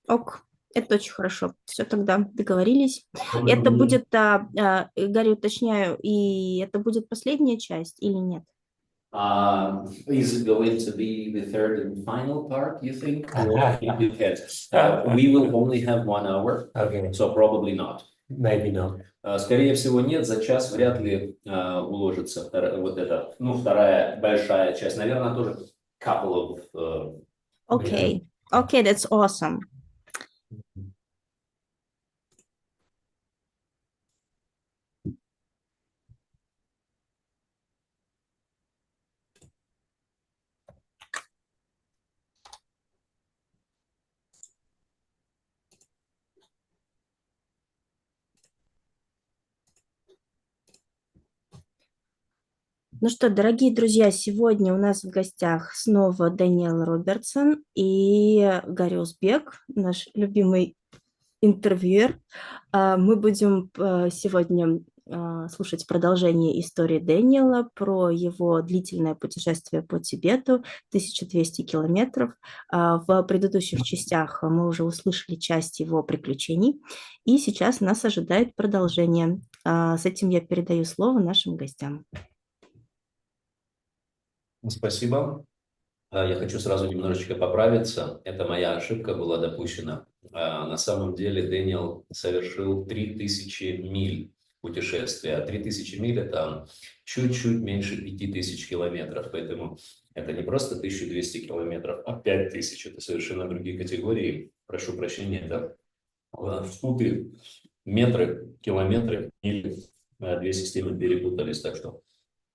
Ок, это очень хорошо. Все, тогда договорились. Это Probably. будет, Гарри, уточняю, и это будет последняя часть или нет? Is it going to be the third and final part, you think? Or it depends. We will only have 1 hour, Okay, so probably not. maybe not. Скорее всего, нет, за час вряд ли уложится вот эта, ну, вторая большая часть. Наверное, тоже couple of... Окей, окей, that's awesome. Ну что, дорогие друзья, сегодня у нас в гостях снова Дэниел Робинсон и Гарри Узбек, наш любимый интервьюер. Мы будем сегодня слушать продолжение истории Дэниела про его длительное путешествие по Тибету, 1200 километров. В предыдущих частях мы уже услышали часть его приключений, и сейчас нас ожидает продолжение. С этим я передаю слово нашим гостям. Спасибо. Я хочу сразу немножечко поправиться. Это моя ошибка была допущена. На самом деле Дэниел совершил 3000 миль путешествия. А 3000 миль – это чуть-чуть меньше 5000 километров. Поэтому это не просто 1200 километров, а 5000. Это совершенно другие категории. Прошу прощения, да? Футы, метры, километры, мили. Две системы перепутались, так что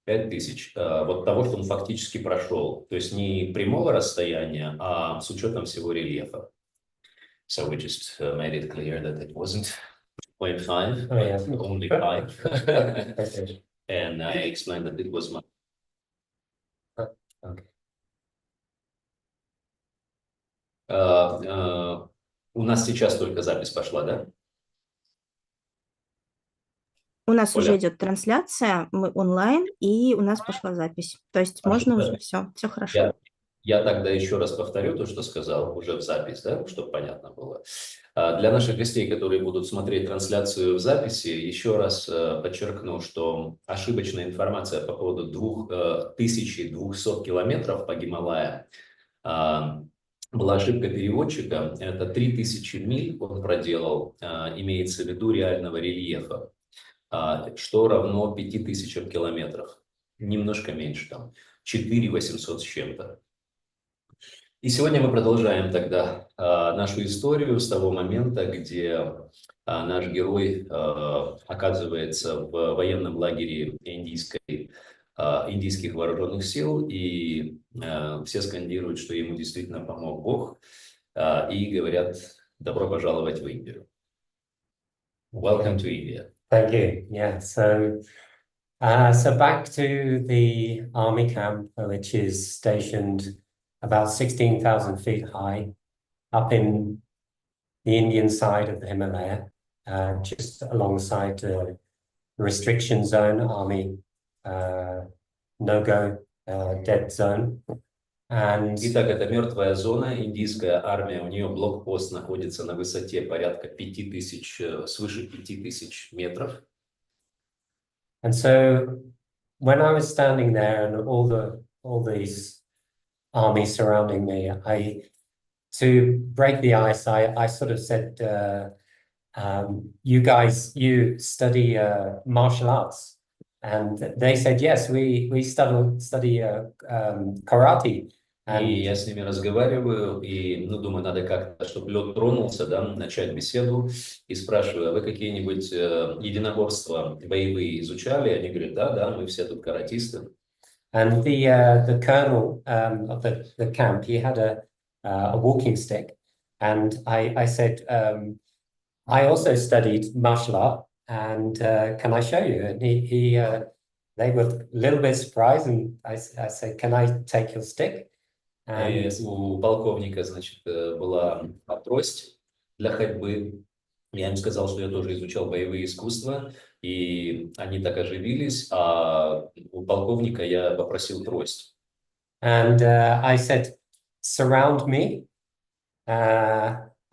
5000, вот того, что он фактически прошел. То есть не прямого расстояния, а с учетом всего рельефа. So we just made it clear that it wasn't 0.5, but only 5. And I explained that it was my... Okay. У нас сейчас только запись пошла, да? У нас уже Оля? идет трансляция, мы онлайн, и у нас пошла запись. То есть можно уже все хорошо. Я тогда еще раз повторю то, что сказал уже в запись, да, чтобы понятно было. Для наших гостей, которые будут смотреть трансляцию в записи, еще раз подчеркну, что ошибочная информация по поводу 2200 километров по Гималаям была ошибка переводчика. Это 3000 миль он проделал, имеется в виду реального рельефа, что равно 5000 километров. Немножко меньше там, 4800 с чем-то. И сегодня мы продолжаем тогда нашу историю с того момента, где наш герой оказывается в военном лагере индийских вооруженных сил, и все скандируют, что ему действительно помог Бог, и говорят: добро пожаловать в Индию. Welcome to India. Thank you. Yeah, so back to the army camp, which is stationed about 16,000 feet high up in the Indian side of the Himalaya, just alongside the restriction zone, army no-go dead zone. Итак, это мертвая зона, индийская армия, у нее блокпост находится на высоте порядка 5000, свыше 5000 метров. And so when I was standing there and all these armies surrounding me, to break the ice, I sort of said, you guys, you study martial arts. And they said, yes, we study karate. И я с ними разговариваю, и, думаю, надо как-то, чтобы лед тронулся, да, начать беседу, и спрашиваю: а вы какие-нибудь единоборства боевые изучали? Они говорят: да, мы все тут каратисты. And the colonel of the camp, he had a walking stick, and I said, I also studied martial art, and can I show you? And they were a little bit surprised, and I said, can I take your stick? И у полковника, значит, была трость для ходьбы. Я им сказал, что я тоже изучал боевые искусства, и они так оживились, а у полковника я попросил трость. And I said, surround me.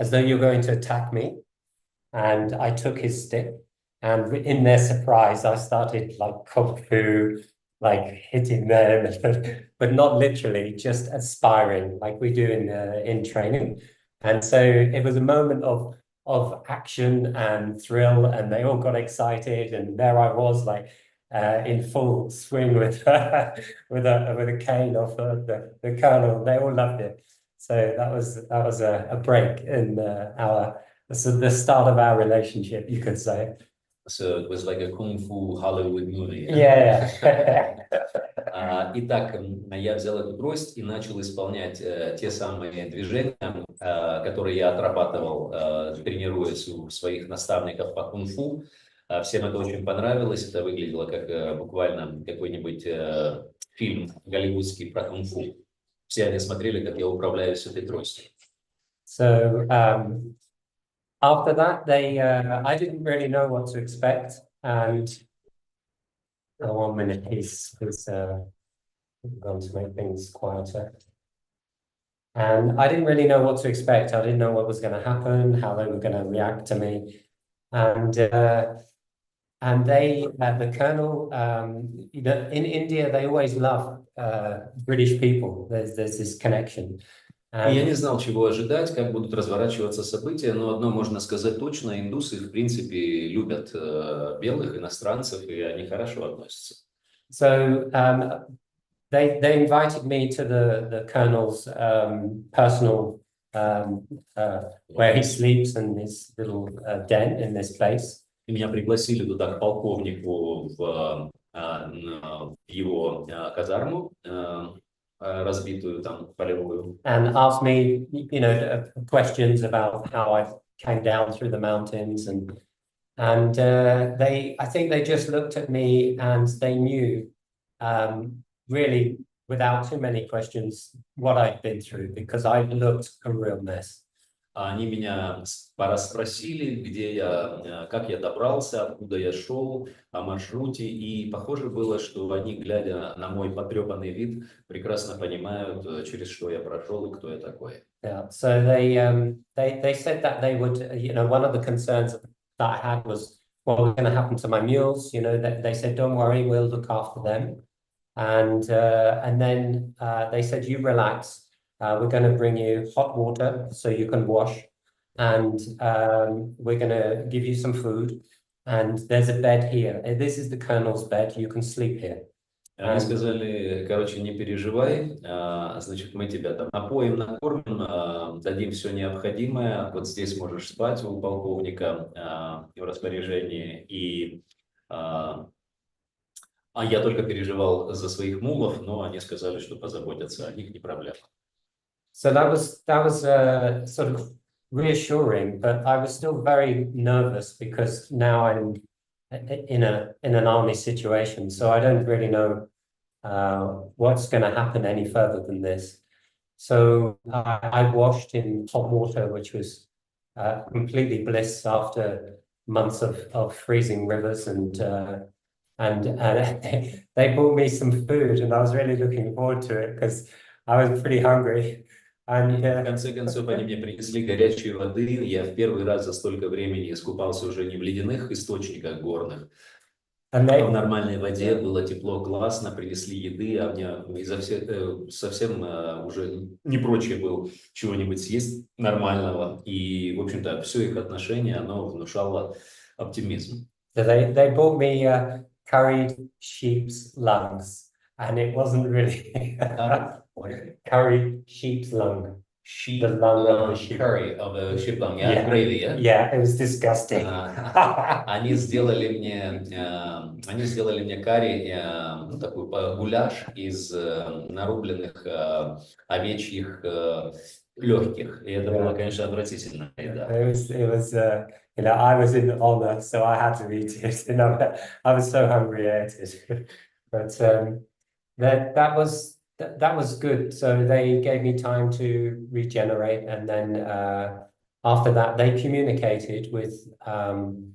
as though you're going to attack me. And I took his stick, and in their surprise, I started like kung fu, like hitting them, but not literally, just aspiring, like we do in training. And so it was a moment of action and thrill, and they all got excited, and there I was, like in full swing with with a cane off the colonel. They all loved it. So that was a break in the start of our relationship, you could say. So it was like a kung fu Hollywood movie. Yeah. Итак, я взял эту трость и начал исполнять те самые движения, которые я отрабатывал, тренируясь у своих наставников по кунг-фу. Всем это очень понравилось. Это выглядело как буквально какой-нибудь фильм голливудский про кунг-фу. Все они смотрели, как я управляюсь этой тростью. So after that, I didn't really know what to expect, and 1 minute, he's going to make things quieter. And I didn't really know what to expect. I didn't know what was going to happen, how they were going to react to me, and they, the colonel, in India, they always love British people. There's this connection. И я не знал, чего ожидать, как будут разворачиваться события, но одно можно сказать точно: индусы, в принципе, любят белых иностранцев, и они хорошо относятся. So they invited me to the colonel's personal where he sleeps in this little den in this place. И меня пригласили туда к полковнику в его казарму, разбитую там полевую. And asked me, questions about how I came down through the mountains, and I think they just looked at me and they knew, really without too many questions, what I'd been through, because I looked a real mess. Они меня расспросили, как я добрался, откуда я шел, о маршруте, и похоже было, что они, глядя на мой потрепанный вид, прекрасно понимают, через что я прошел и кто я такой. Yeah, so they said that they would, one of the concerns that I had was what was going to happen to my mules. They said, don't worry, we'll look after them. And then they said, you relax. We're going to bring you hot water so you can wash, and we're going to give you some food, and there's a bed here. This is the colonel's bed. You can sleep here. Они сказали, короче, не переживай, значит, мы тебя там напоим, накормим, дадим все необходимое, вот здесь можешь спать у полковника в распоряжении. И я только переживал за своих мулов, но они сказали, что позаботятся о них, не проблема. So that was sort of reassuring, but I was still very nervous because now I'm in an army situation, so I don't really know what's going to happen any further than this. So I washed in hot water, which was completely bliss after months of freezing rivers, and they brought me some food, and I was really looking forward to it because I was pretty hungry. В конце концов, они мне принесли горячей воды. Я в первый раз за столько времени искупался уже не в ледяных источниках горных, а в нормальной воде. Было тепло, классно, принесли еды, а мне совсем уже не прочь был чего-нибудь съесть нормального. И, в общем-то, все их отношение, оно внушало оптимизм. So they brought me curried sheep's lungs, and it wasn't really curried sheep's lung. The lung of the sheep. Curry of the sheep lung, yeah? Gravy, yeah? Yeah, it was disgusting. Они сделали мне карри, такой гуляш из нарубленных овечьих легких. И это было, конечно, отвратительно. It was I was in honor, so I had to eat it. I was so hungry I ate it. But that was good. So they gave me time to regenerate, and then after that they communicated with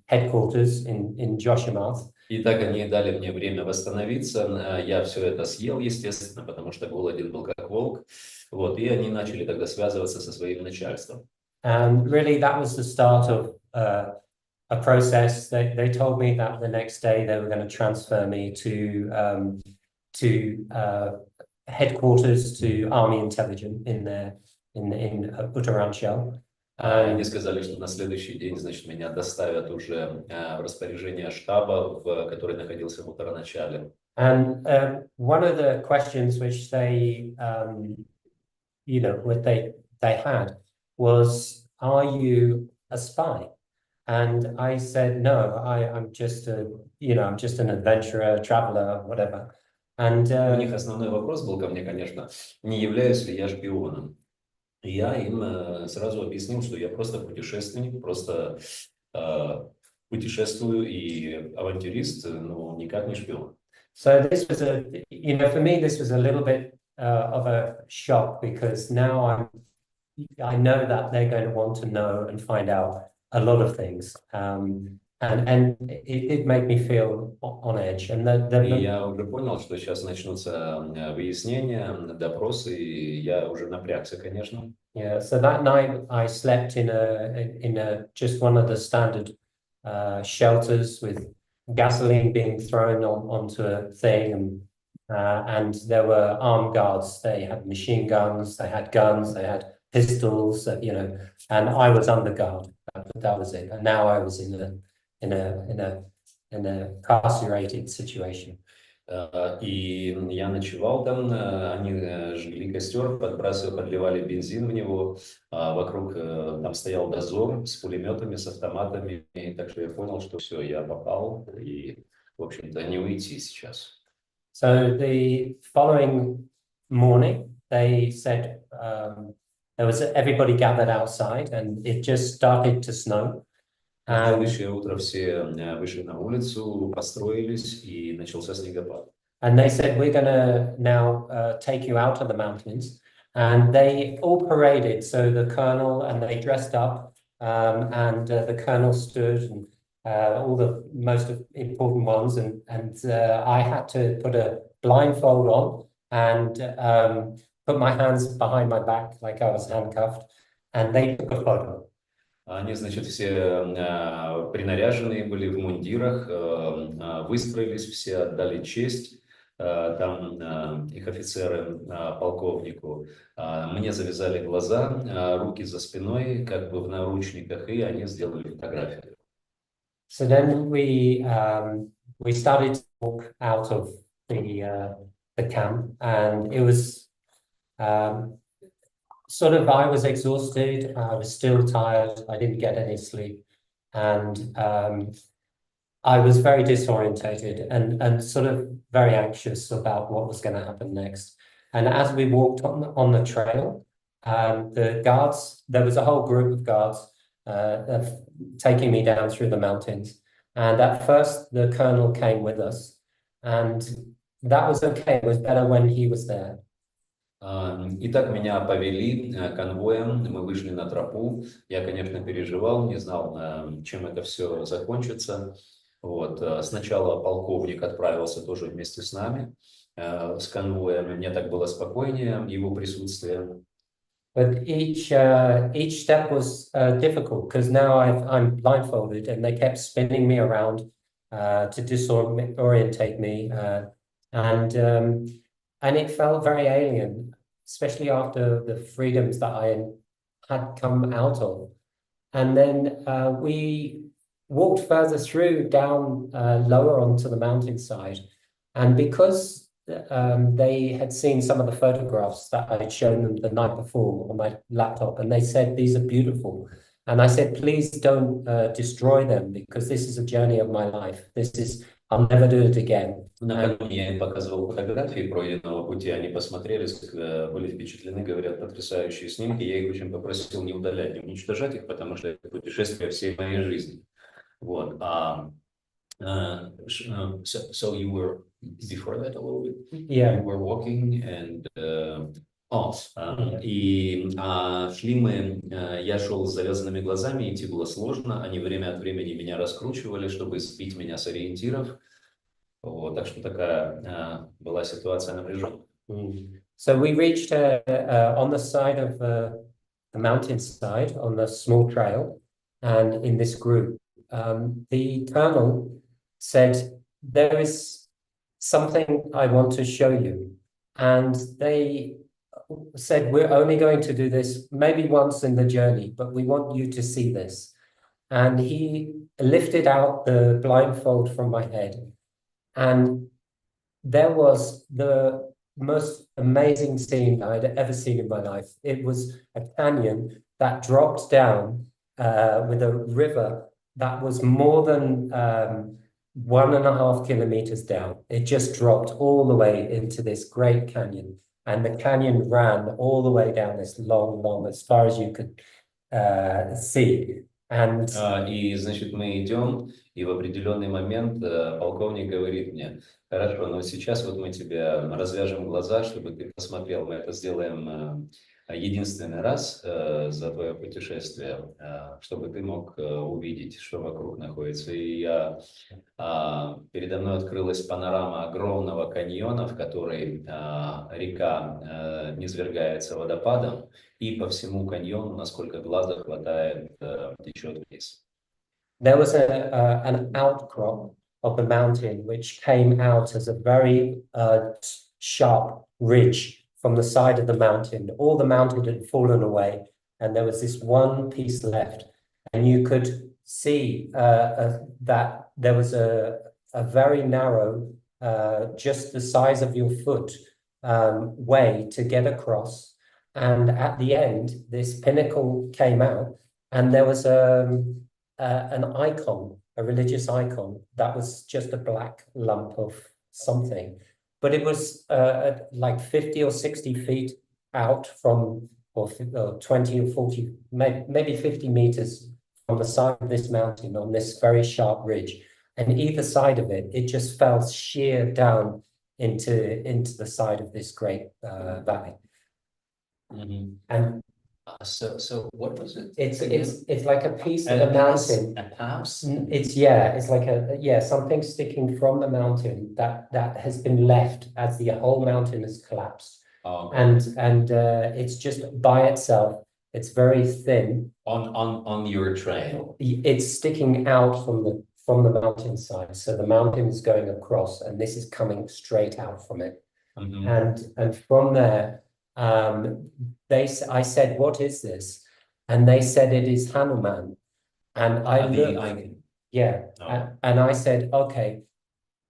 headquarters in Joshimath. И так они дали мне время восстановиться. Я все это съел, естественно, потому что голоден был как волк. Вот, и они начали тогда связываться со своим начальством. And really, that was the start of a process. They told me that the next day they were going to transfer me to headquarters, to Army Intelligence in Uttaranchal. Они сказали, что на следующий день, значит, меня доставят уже в распоряжение штаба, который находился в Утараначале. And one of the questions which they, what they had was, "Are you a spy?" And I said, "No, I'm just I'm just an adventurer, traveler, whatever." And у них основной вопрос был ко мне, конечно, не являюсь ли я шпионом. И я им сразу объяснил, что я просто путешественник, просто путешествую и авантюрист, но никак не шпион. So this was for me, this was a little bit of a shock, because now I know that they're going to want to know and find out a lot of things, and it made me feel on edge. And И я уже понял, что сейчас начнутся выяснения, допросы, и я уже напрягся, конечно. Yeah, so that night I slept in just one of the standard shelters with gasoline being thrown onto a thing, and there were armed guards. They had machine guns, they had pistols, and I was under guard. That was it. And now I was in a carcerated situation. И я ночевал там, они жгли костер, подливали бензин в него, вокруг там стоял дозор с пулеметами, с автоматами, и так что я понял, что все, я попал, и, в общем-то, не уйти сейчас. So the following morning, they said everybody gathered outside, and it just started to snow. На следующее утро все вышли на улицу, построились, и начался снегопад. And they said, "We're going to now take you out of the mountains." And they all paraded. So the colonel, and they dressed up, and the colonel stood, and all the most important ones. And I had to put a blindfold on and put my hands behind my back like I was handcuffed. And they took a photo. Они, значит, все принаряженные были в мундирах, выстроились, все отдали честь, там их офицеры полковнику. Мне завязали глаза, руки за спиной, как бы в наручниках, и они сделали фотографию. So then we started to walk out of the camp, and it was sort of, I was exhausted, I was still tired, I didn't get any sleep, and I was very disorientated and sort of very anxious about what was going to happen next. And as we walked on the trail, the guards, there was a whole group of guards taking me down through the mountains. And at first, the colonel came with us, and that was okay. It was better when he was there. Итак, меня повели конвоем, мы вышли на тропу. Я, конечно, переживал, не знал, чем это все закончится. Вот. Сначала полковник отправился тоже вместе с нами, с конвоем. Мне так было спокойнее, его присутствие. But each step was difficult, because now I'm blindfolded, and they kept spinning me around to disorientate me, and it felt very alien, especially after the freedoms that I had come out of. And then we walked further through, down lower onto the mountainside, and because they had seen some of the photographs that I had shown them the night before on my laptop, and they said, "These are beautiful." And I said, "Please don't destroy them, because this is a journey of my life. I'll never do it again." Накануне я им показывал фотографии пройденного пути, они посмотрели, были впечатлены, говорят, потрясающие снимки. Я их очень попросил не удалять, не уничтожать их, потому что это путешествие всей моей жизни. Вот. So you were before that a little bit? Yeah. You were walking and и шли мы, я шел с завязанными глазами, идти было сложно, они время от времени меня раскручивали, чтобы сбить меня с ориентиров. Вот, так что такая была ситуация напряженная. So we reached on the side of the a mountainside on a small trail, and in this group, the colonel said, there is something I want to show you. And they said, we're only going to do this maybe once in the journey, but we want you to see this. And he lifted out the blindfold from my head, and there was the most amazing scene I'd ever seen in my life. It was a canyon that dropped down with a river that was more than 1.5 kilometers down. It just dropped all the way into this great canyon. And the canyon ran all the way down this long, as far as you could see. And И, значит, мы идем, и в определенный момент полковник говорит мне, хорошо, но сейчас вот мы тебе развяжем глаза, чтобы ты посмотрел. Мы это сделаем единственный раз за твое путешествие, чтобы ты мог увидеть, что вокруг находится. И передо мной открылась панорама огромного каньона, в который река низвергается водопадом, и по всему каньону, насколько глаза хватает, течет вниз. There was an outcrop of the mountain which came out as a very sharp ridge from the side of the mountain. All the mountain had fallen away, and there was this one piece left. And you could see that there was a very narrow, just the size of your foot, way to get across. And at the end, this pinnacle came out, and there was an icon, a religious icon, that was just a black lump of something. But it was like 50 or 60 feet out from, or 20 or 40, maybe 50 meters from the side of this mountain on this very sharp ridge. And either side of it, it just fell sheer down into the side of this great valley. Mm-hmm. And so what was it? It's like a piece of the mountain. A pass? It's like something sticking from the mountain that has been left as the whole mountain has collapsed. Oh, okay. And it's just by itself. It's very thin. On your trail. It's sticking out from the mountainside. So the mountain is going across, and this is coming straight out from it. Mm-hmm. And from there, I said, what is this? And they said, it is Hanuman. And I looked, and I said, okay,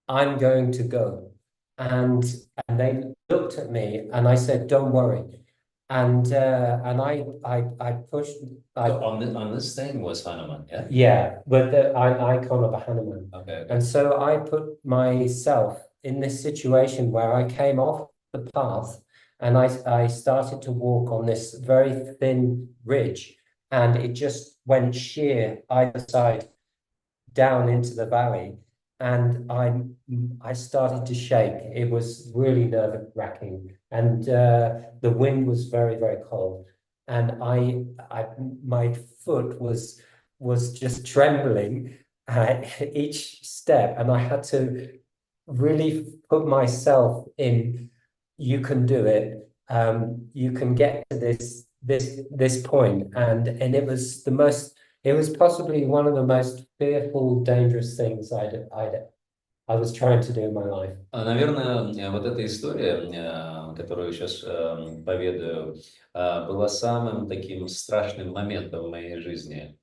I'm going to go. And they looked at me, and I said, don't worry. And I pushed. So on this thing was Hanuman, yeah? Yeah, with the icon of a Hanuman. Okay. And so I put myself in this situation where I came off the path, and I started to walk on this very thin ridge, and it just went sheer either side down into the valley. And I started to shake. It was really nerve-wracking, and the wind was very, very cold, and my foot was just trembling each step, and I had to really put myself in. You can do it. You can get to this point, and it was the most. It was possibly one of the most fearful, dangerous things I was trying to do in my life. Наверное, вот эта история, которую сейчас поведаю, была самым таким страшным моментом в моей жизни.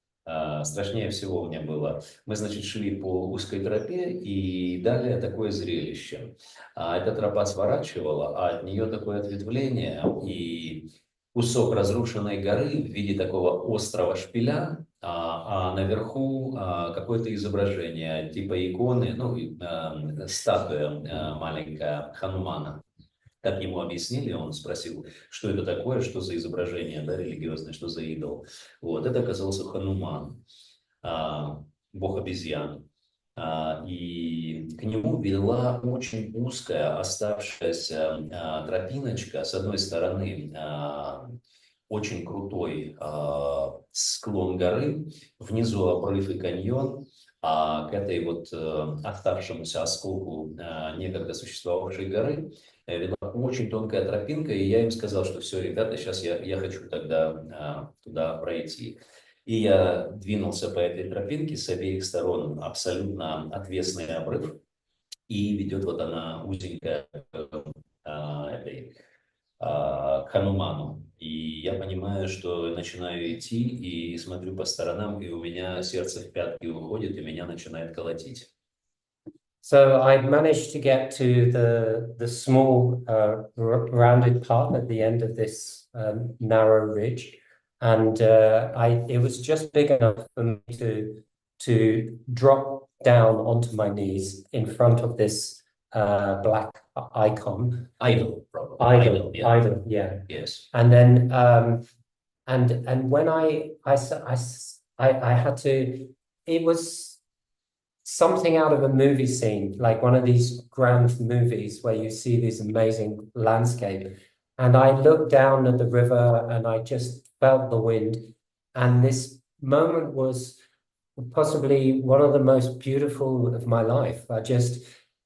Страшнее всего мне было. Мы, значит, шли по узкой тропе, и далее такое зрелище. Эта тропа сворачивала, а от нее такое ответвление, и кусок разрушенной горы в виде такого острого шпиля, а наверху какое-то изображение типа иконы, статуя маленькая Ханумана. Как ему объяснили, он спросил, что это такое, что за изображение, да, религиозное, что за идол. Вот, это оказался Хануман, бог обезьян. И к нему вела очень узкая оставшаяся тропиночка. С одной стороны, очень крутой склон горы, внизу обрыв и каньон, а к этой вот оставшемуся осколку некогда существовавшей горы вела очень тонкая тропинка, и я им сказал, что все, ребята, сейчас я хочу тогда туда пройти. И я двинулся по этой тропинке, с обеих сторон абсолютно отвесный обрыв, и ведет вот она узенькая к Хануману. И я понимаю, что начинаю идти и смотрю по сторонам, и у меня сердце в пятки уходит, и меня начинает колотить. So I managed to get to the small rounded path at the end of this narrow ridge, and it was just big enough for me to drop down onto my knees in front of this black icon. Idol, probably. Idol, Yeah. idol, yeah. Yes. And then and when I had to, it was something out of a movie scene, like one of these grand movies where you see this amazing landscape. And I looked down at the river and I just felt the wind. And this moment was possibly one of the most beautiful of my life.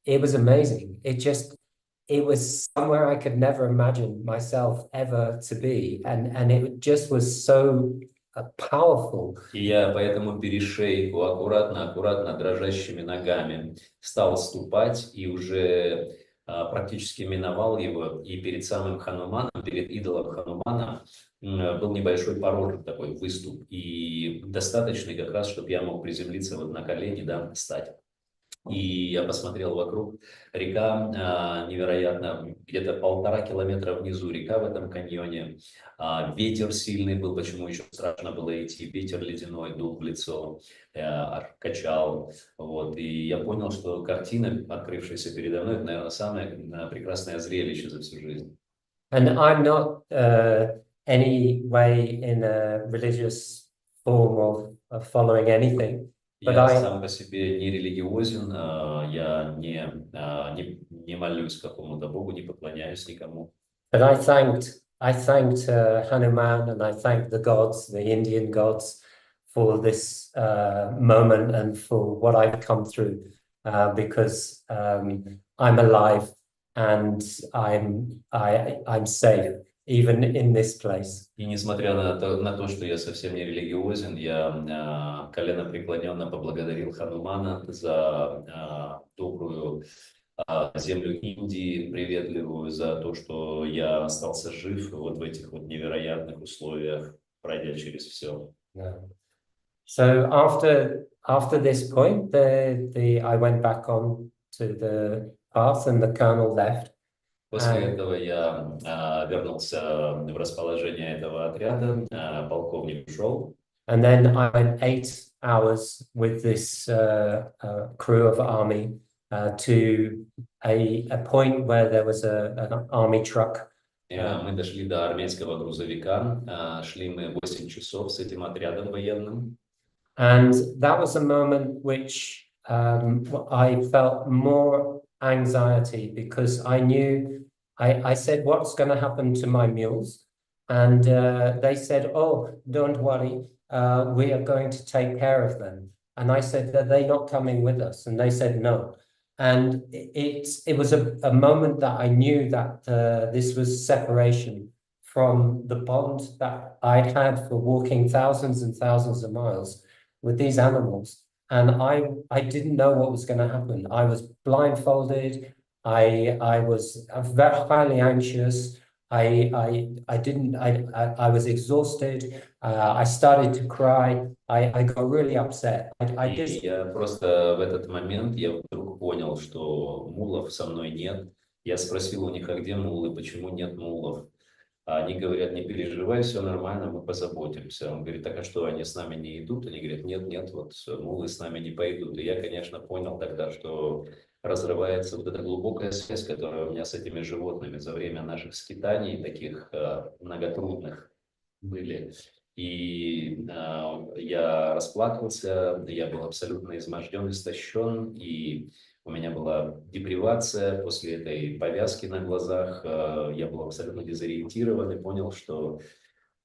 It was amazing. It was somewhere I could never imagine myself ever to be. And it just was so powerful. И я по этому перешейку аккуратно дрожащими ногами стал ступать и уже практически миновал его. И перед самым Хануманом, перед идолом Ханумана был небольшой порожек, такой выступ. И достаточный как раз, чтобы я мог приземлиться вот на колени, да, встать. И я посмотрел вокруг, река невероятно, где-то 1,5 километра внизу река в этом каньоне, ветер сильный был, почему еще страшно было идти, ветер ледяной дул в лицо, качал, вот, и я понял, что картина, открывшаяся передо мной, это, наверное, самое прекрасное зрелище за всю жизнь. And I'm not any way in a religious form of following anything. Я сам по себе не религиозен, я не молюсь какому-то Богу, не поклоняюсь никому. But I thanked Hanuman, and I thanked the gods, the Indian gods, for this moment and for what I've come through, because I'm alive and I'm safe, even in this place. И несмотря на то, что я совсем не религиозен, я коленопреклоненно поблагодарил Ханумана за добрую землю Индии, приветливую, за то, что я остался жив вот в этих вот невероятных условиях, пройдя через все. Yeah. So after this point, I went back on to the path, and the colonel left. После этого я вернулся в расположение этого отряда, полковник ушел. And then I went 8 hours with this crew of army to a point where there was an army truck. Мы дошли до армейского грузовика, шли мы 8 часов с этим отрядом военным. And that was a moment which I felt more anxiety, because I knew, I said, what's going to happen to my mules? And they said, oh, don't worry, we are going to take care of them. And I said, are they not coming with us? And they said, no. And it was a moment that I knew that this was separation from the bond that I'd had for walking thousands and thousands of miles with these animals. And I didn't know what was going to happen. I was blindfolded. I was very highly anxious. I was exhausted. I started to cry. I got really upset. Я просто в этот момент я вдруг понял, что мулов со мной нет. Я спросил у них, а где мулы, почему нет мулов? А они говорят, не переживай, все нормально, мы позаботимся. Он говорит, так а что, они с нами не идут? Они говорят, нет, вот мулы с нами не пойдут. И я, конечно, понял тогда, что разрывается вот эта глубокая связь, которая у меня с этими животными за время наших скитаний, таких многотрудных, были. И я расплакался, я был абсолютно изможден, истощен, и у меня была депривация после этой повязки на глазах, я был абсолютно дезориентирован и понял, что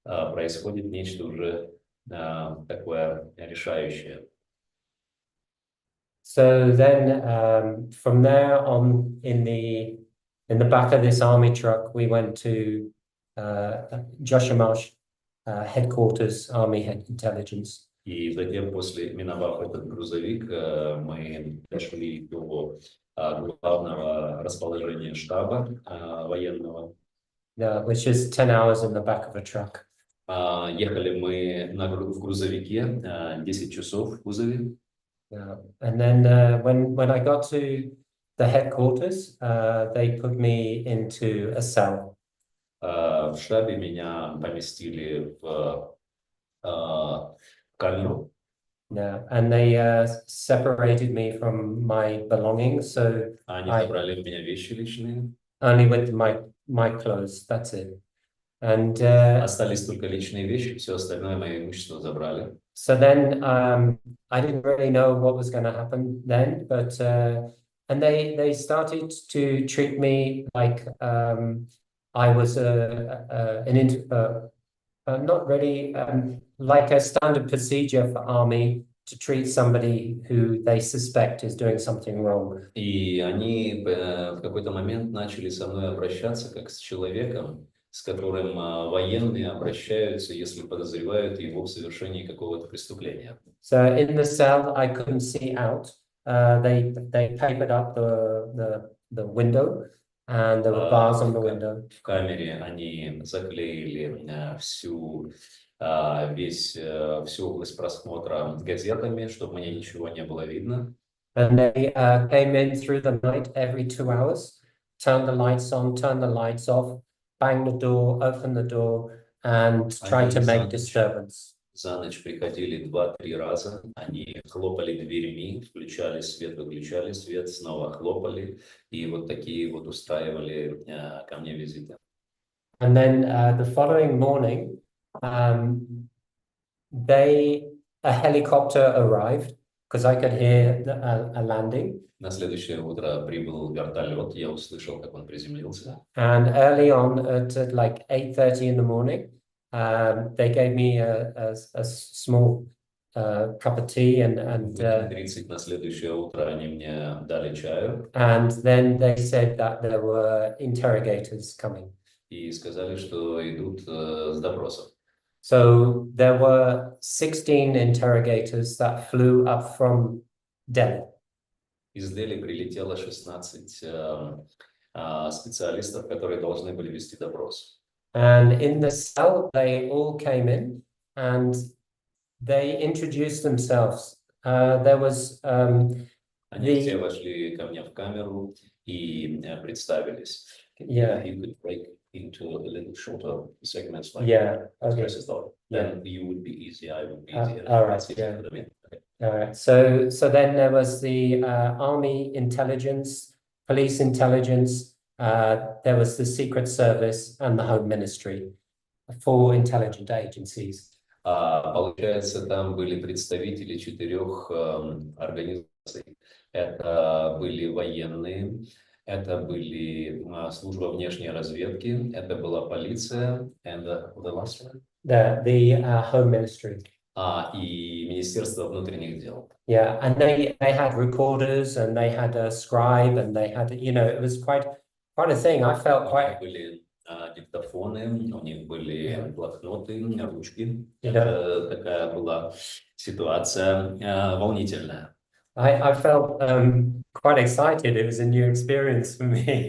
происходит нечто уже такое решающее. So then from there on in the in the back of this army truck, we went to Joshimash headquarters, Army Intelligence. И затем, после миновав этот грузовик, мы дошли до главного расположения штаба военного. Which is 10 hours in the back of a truck. Ехали мы в грузовике 10 часов в кузове. And then when I got to the headquarters, they put me into a cell. В штабе меня поместили в камеру. And they separated me from my belongings, so Они забрали у меня вещи личные. only with my clothes, that's it. And остались только личные вещи, все остальное мое имущество забрали. So then I didn't really know what was going to happen then, but and they started to treat me like I was not really like a standard procedure for army to treat somebody who they suspect is doing something wrong. И они в какой-то момент начали со мной обращаться как с человеком, с которым военные обращаются, если подозревают его в совершении какого-то преступления. So in the cell, I couldn't see out. They papered up the window, and there were bars on the window. В камере они заклеили всю область просмотра газетами, чтобы мне ничего не было видно. And they came in through the night every 2 hours, turned the lights on, turned the lights off, banged the door, opened the door, and tried to make disturbance. За ночь приходили 2-3 раза, они хлопали дверьми, включали свет, выключали свет, снова хлопали, и вот такие вот устраивали ко мне визиты. And then the following morning, a helicopter arrived, because I could hear a landing. На следующее утро прибыл вертолет, я услышал, как он приземлился. And early on, at like 8:30 in the morning, they gave me a small cup of tea and 30 на следующее утро они мне дали чаю. And then they said that there were interrogators coming. И сказали, что идут с допросом. So there were 16 interrogators that flew up from Delhi. Из Дели прилетело 16 специалистов, которые должны были вести допрос. And in the cell, they all came in and they introduced themselves. There was Они все вошли ко мне в камеру и представились. Yeah. You could break into a little shorter segments like okay. then you would be easy, I would be easier. All right, yeah. Okay. All right. So then there was the army intelligence, police intelligence, there was the Secret Service and the Home Ministry, 4 intelligent agencies. Получается, там были представители 4 организаций. Это были военные, это были служба внешней разведки, это была полиция, and the last one? The Home Ministry. И Министерство внутренних дел. Yeah, and they had recorders and they had a scribe and they had, it was quite a thing. I felt quite. Были диктофоны, у них были блокноты, ручки. Yeah. Это такая была ситуация волнительная. I felt quite excited. It was a new experience for me.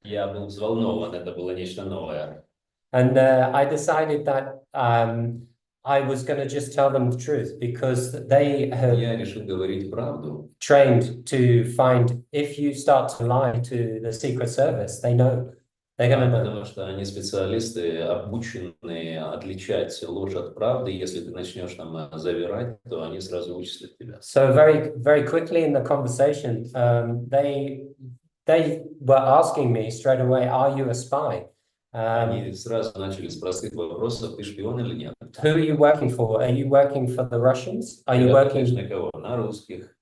Я был взволнован, это было нечто новое. And I decided that I was going to just tell them the truth because they had Я решил говорить правду. trained to find if you start to lie to the Secret Service, they know. They're going to know. Потому что они специалисты, обученные отличать ложь от правды. Если ты начнешь там завирать, то они сразу вычислят тебя. So very, very quickly in the conversation, they were asking me straight away, "Are you a spy?" Они сразу начали с простых вопросов: ты шпион или нет? Who are you working for? Are you working for the Russians? Are you working на кого? На русских?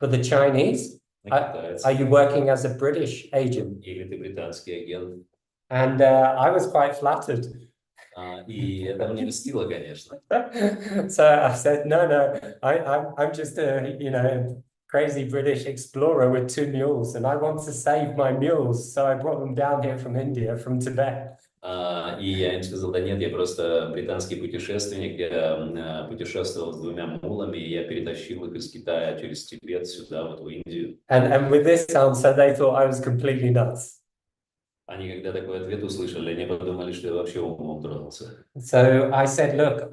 for the Chinese? Are you working as a British agent? Или ты британский агент? And I was quite flattered. И это мне льстило, конечно. So I said, no, I'm just a, crazy British explorer with 2 mules, and I want to save my mules, so I brought them down here from India, from Tibet. И я им сказал, да нет, я просто британский путешественник, я путешествовал с 2 мулами, и я перетащил их из Китая через Тибет сюда, вот в Индию. And with this answer, they thought I was completely nuts. Они, когда такой ответ услышали, они подумали, что я вообще умом тронулся. So I said, look,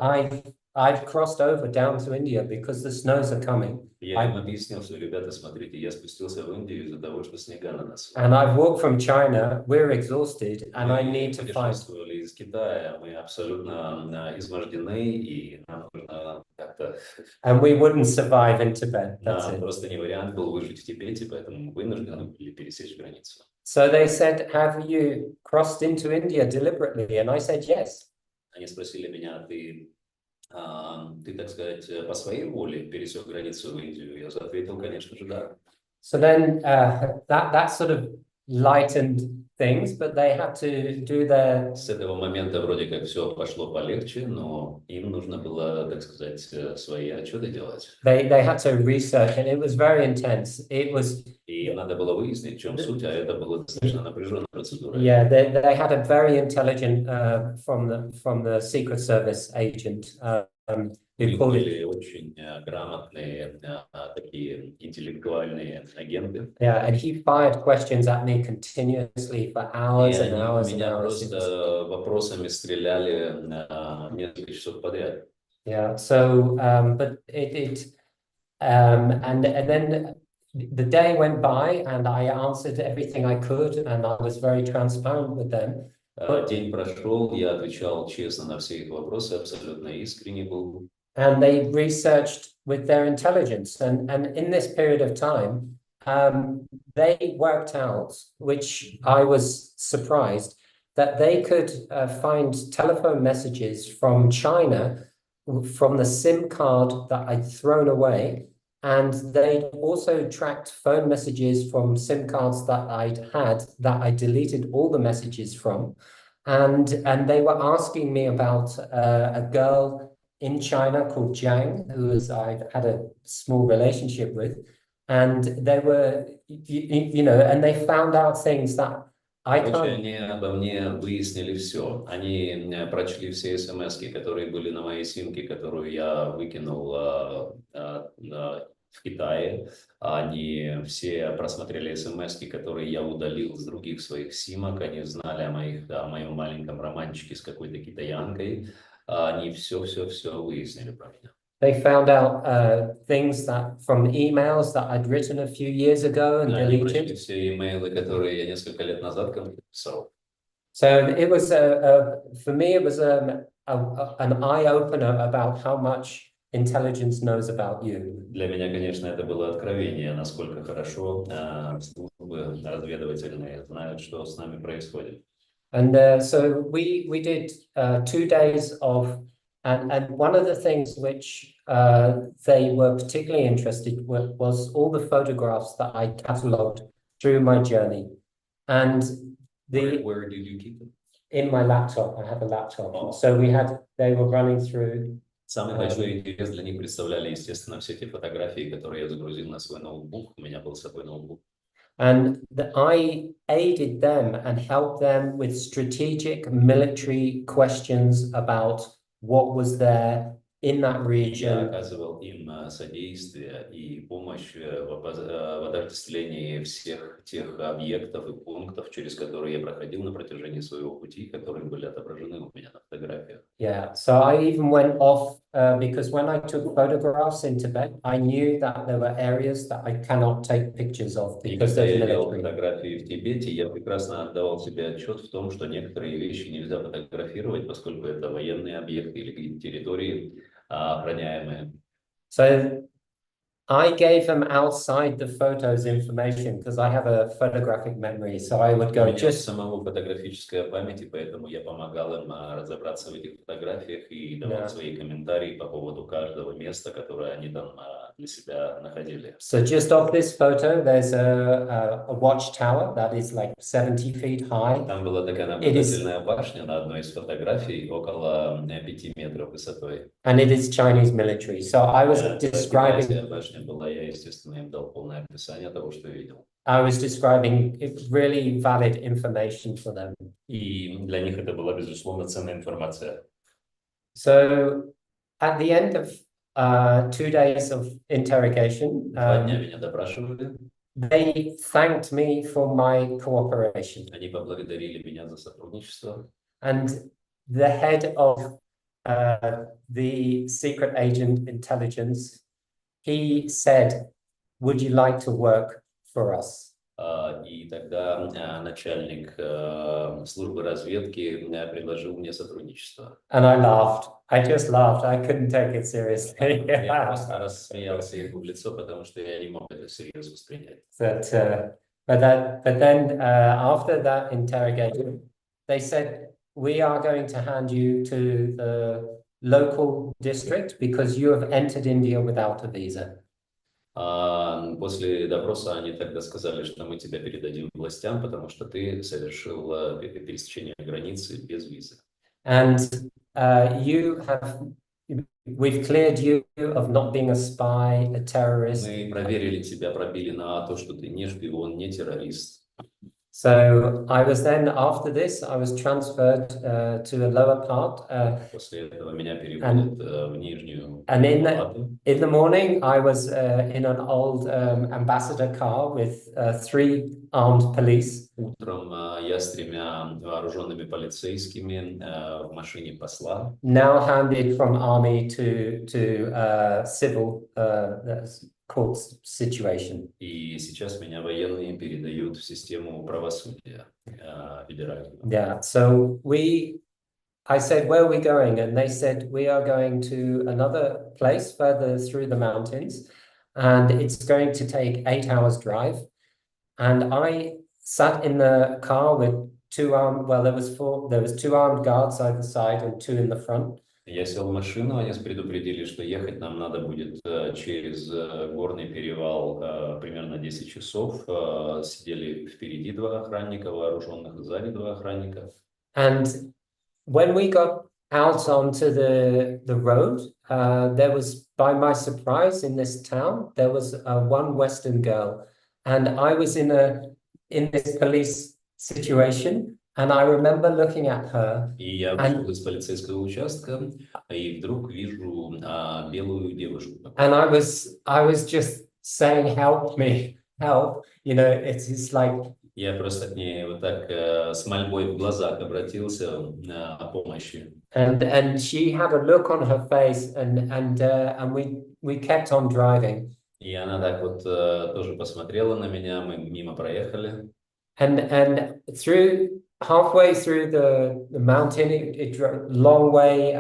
I've crossed over down to India because the snows are coming. Я им объяснил, что, ребята, смотрите, я спустился в Индию из-за того, что снега на нас. And I've walked from China, we're exhausted, and I need to find... Путешествовали из Китая, мы абсолютно измождены, и нам нужно как-то... And we wouldn't survive in Tibet, that's it. Просто не вариант был выжить в Тибете, поэтому мы вынуждены были пересечь границу. So they said, have you crossed into India deliberately? And I said, yes. Они спросили меня, ты, так сказать, по своей воле пересек границу в Индию? Я ответил, конечно же, да. So then that sort of lightened things, but they had to do their... С этого момента вроде как все пошло полегче, но им нужно было, так сказать, свои отчеты делать. They had to research, and it was very intense. It was... И надо было выяснить, в чем суть, а это была достаточно напряженная процедура. Yeah, they had a very intelligent from the Secret Service agent who called it... Были очень грамотные, такие интеллектуальные агенты. Yeah, and he fired questions at me continuously for hours and hours and hours. Просто вопросами стреляли несколько часов подряд. Yeah, so but and then the day went by and I answered everything I could and I was very transparent with them. День прошел, я отвечал честно на все их вопросы, абсолютно искренне был. And they researched with their intelligence, and in this period of time, they worked out, which I was surprised, that they could find telephone messages from China from the SIM card that I'd thrown away, and they also tracked phone messages from SIM cards that I'd had that I deleted all the messages from, and they were asking me about a girl in China called Jiang, who I had a small relationship with, and they were, and they found out things that I can't... Они обо мне выяснили все. Они прочли все смс-ки, которые были на моей симке, которую я выкинул в Китае. Они все просмотрели смс-ки, которые я удалил с других своих симок. Они знали о моем маленьком романчике с какой-то китаянкой. Они все выяснили про меня. They found out things that from emails that I'd written a few years ago and deleted. Все имейлы, которые я несколько лет назад написал. So it was for me it was an eye-opener about how much intelligence knows about you. Для меня, конечно, это было откровение, насколько хорошо службы разведывательные знают, что с нами происходит. And so we did 2 days of, and one of the things which they were particularly interested with was all the photographs that I catalogued through my journey. And Where did you keep them? In my laptop, I have a laptop. So they were running through. Самый большой интерес для них представляли, естественно, все те фотографии, которые я загрузил на свой ноутбук. У меня был с собой ноутбук. And I aided them and helped them with strategic military questions about what was there in that region. Я оказывал им содействие и помощь в отождествлении всех тех объектов и пунктов, через которые я проходил на протяжении своего пути, которые были отображены у меня на фотографиях. Yeah, so I even went off because when I took photographs in Tibet, I knew that there were areas that I cannot take pictures of because there's я делал military. фотографии в Тибете, я прекрасно отдавал себе отчет в том, что некоторые вещи нельзя фотографировать, поскольку это военные объекты или территории охраняемые. So I gave them outside the photos information because I have a photographic memory, so I would go just... самого фотографическая память, и поэтому я помогал им разобраться в этих фотографиях и давал свои комментарии по поводу каждого места, которое они там для себя находили. So just off this photo, there's a watchtower that is like 70 feet high. Там была такая наблюдательная башня на одной из фотографий, около 5 метров высотой. And it is Chinese military. So I was Китайская describing, башня была, я, естественно, им дал полное описание того, что я видел. I was describing really valid information for them. И для них это была, безусловно, ценная информация. So at the end of 2 days of interrogation, 2 дня меня допрашивали. they thanked me for my cooperation. Они поблагодарили меня за сотрудничество. And the head of the secret agent intelligence, he said, "Would you like to work for us?" И тогда начальник службы разведки предложил мне сотрудничество. And I laughed. I just laughed. I couldn't take it seriously. Я просто рассмеялся ему в лицо, потому что я не мог это всерьез воспринять. But then after that interrogation, they said, "We are going to hand you to the local district because you have entered India without a visa." После допроса они тогда сказали, что мы тебя передадим властям, потому что ты совершил пересечение границы без визы. And we've cleared you of not being a spy, a terrorist. Мы проверили тебя, пробили на то, что ты не шпион, не террорист. So I was then, after this, I was transferred to the lower part. После этого меня переводят в нижнюю And палату. in the morning, I was in an old ambassador car with 3 armed police. Утром я с 3 вооруженными полицейскими в машине посла. Now handed from army to civil court situation. И сейчас меня военные передают в систему правосудия федерального. Yeah, so I said, "Where are we going?" And they said, "We are going to another place further through the mountains, and it's going to take 8 hours drive." And I sat in the car with 2 armed, well, there was 2 armed guards either side and 2 in the front. Я сел в машину, они предупредили, что ехать нам надо будет через горный перевал примерно 10 часов. Сидели впереди 2 охранника вооруженных, сзади 2 охранника. And when we got out onto the road, there was, by my surprise, in this town, there was one Western girl, and I was in this police situation, and I remember looking at her. И я вышел из полицейского участка, и вдруг вижу белую девушку. And I was just saying, "Help me, help!" You know, it's like. Я просто к ней вот так с мольбой в глазах обратился о помощи. And she had a look on her face, and we kept on driving. И она так вот тоже посмотрела на меня, мы мимо проехали. And halfway through the mountain, it long way,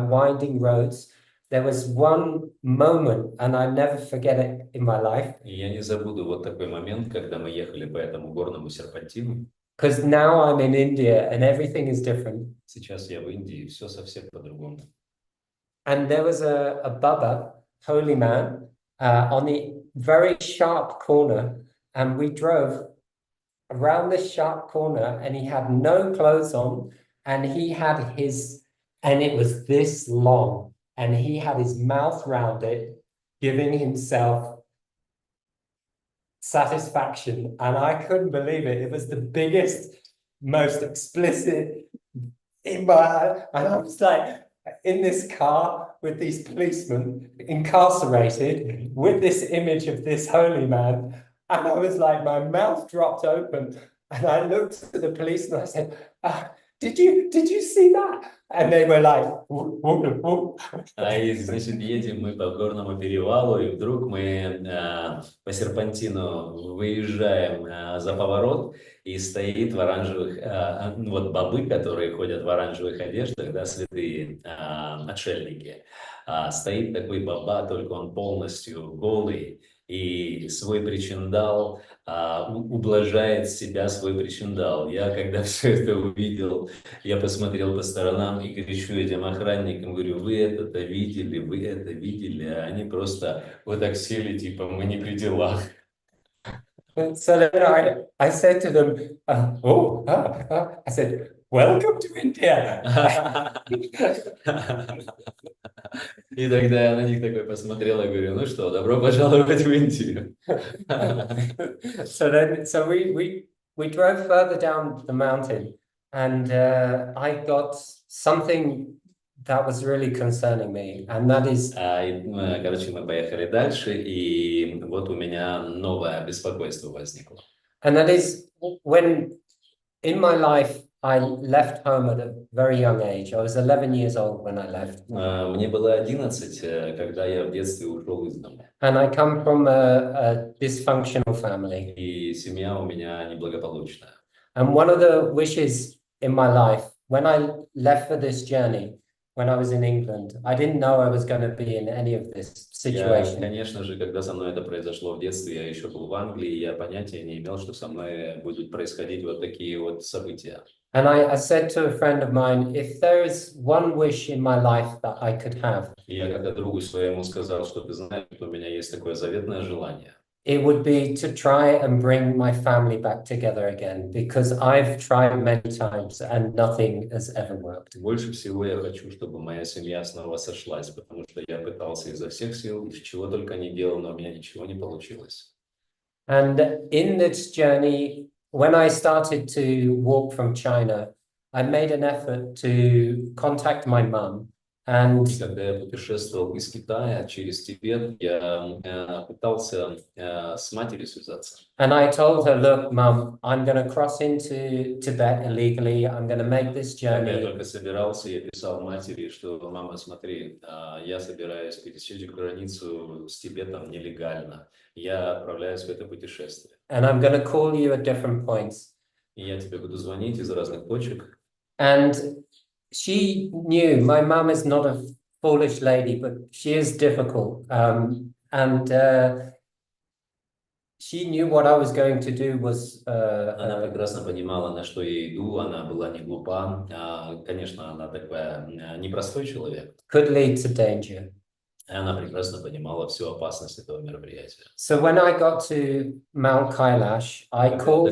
winding roads. There was one moment, and I never forget it in my life. И я не забуду вот такой момент, когда мы ехали по этому горному серпантину. Because now I'm in India, and everything is different. Сейчас я в Индии, все совсем по-другому. And there was a Baba, holy man, on the very sharp corner, and we drove around this sharp corner, and he had no clothes on, and it was this long, and he had his mouth round it, giving himself satisfaction, and I couldn't believe it. It was the biggest, most explicit in my, and I was like, in this car with these policemen incarcerated with this image of this holy man. And I was like, my mouth dropped open, and I looked at the police and I said, did you see that? And they were like, whoop. Значит, едем мы по горному перевалу, и вдруг мы по серпантину выезжаем за поворот, и стоит в оранжевых, вот бобы, которые ходят в оранжевых одеждах, да, святые отшельники. Стоит такой баба, только он полностью голый, и свой причиндал ублажает себя свой причиндал. Я, когда все это увидел, я посмотрел по сторонам и кричу этим охранникам, говорю, вы это видели, вы это видели, а они просто вот так сели, типа, мы не при делах. So then I said to them, I said, welcome to India. И тогда я на них такой посмотрел и говорю, ну что, добро пожаловать в Индию. So we drove further down the mountain, and I got something that was really concerning me, and that is. Короче, мы поехали дальше, и вот у меня новое беспокойство возникло. And that is when in my life I left home at a very young age. I was 11 years old when I left. Мне было 11, когда я в детстве ушел из дома. And I come from a dysfunctional family. И семья у меня неблагополучная. And one of the wishes in my life, when I left for this journey, when I was in England, I didn't know I was going to be in any of this situation. Конечно же, когда со мной это произошло в детстве, я еще был в Англии, я понятия не имел, что со мной будут происходить вот такие вот события. And I said to a friend of mine, if there is one wish in my life that I could have, И я когда другу своему сказал, что ты знаешь, что у меня есть такое заветное желание. it would be to try and bring my family back together again, because I've tried many times and nothing has ever worked. Больше всего я хочу, чтобы моя семья снова сошлась, потому что я пытался изо всех сил, чего только не делал, но у меня ничего не получилось. And in this journey, when I started to walk from China, I made an effort to contact my mum. And когда я путешествовал из Китая через Тибет, я пытался с матерью связаться. And I told her, look, Mum, I'm going to cross into Tibet illegally. I'm going to make this Когда я journey. только собирался, я писал матери, что, мама, смотри, я собираюсь пересечь границу с Тибетом нелегально. Я отправляюсь в это путешествие. And I'm going to call you at different points. И я тебе буду звонить из разных точек. And she knew my mum is not a foolish lady, but she is difficult. She knew what I was going to do was. Она прекрасно понимала, на что я иду. Она была не глупа. Конечно, она такая непростой человек. Could lead to danger. И она прекрасно понимала всю опасность этого мероприятия. So when I got to Mount Kailash, I called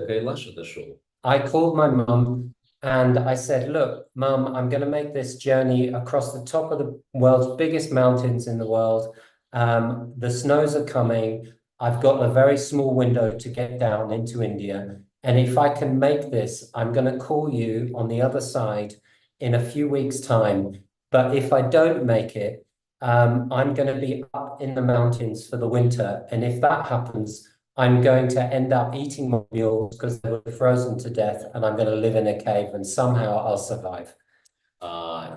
my mum. And I said, look, Mum, I'm going to make this journey across the top of the world's biggest mountains in the world. The snows are coming. I've got a very small window to get down into India. And if I can make this, I'm going to call you on the other side in a few weeks' time. But if I don't make it, I'm going to be up in the mountains for the winter. And if that happens, I'm going to end up eating my mules because they were frozen to death, and I'm going to live in a cave, and somehow I'll survive.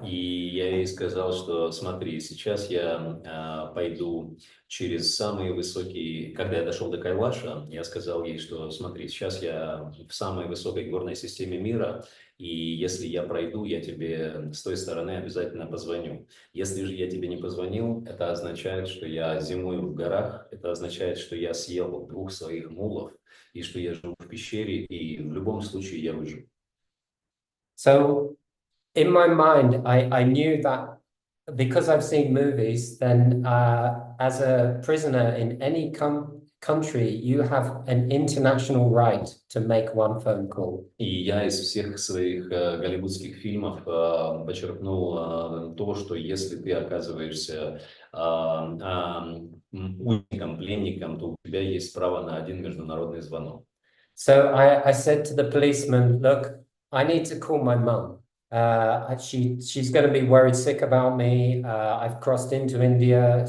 И я ей сказал, что смотри, сейчас я пойду через самые высокие... Когда я дошел до Кайлаша, я сказал ей, что смотри, сейчас я в самой высокой горной системе мира, и если я пройду, я тебе с той стороны обязательно позвоню. Если же я тебе не позвонил, это означает, что я зимую в горах, это означает, что я съел 2 своих мулов, и что я живу в пещере, и в любом случае я выживу. So in my mind, I knew that because I've seen movies, then as a prisoner in any country, you have an international right to make one phone call. И я из всех своих голливудских фильмов подчеркнул то, что если ты оказываешься узником, пленником, то у тебя есть право на один международный звонок. So I said to the policeman, look, I need to call my mum. She's going to be worried sick about me. I've crossed into India.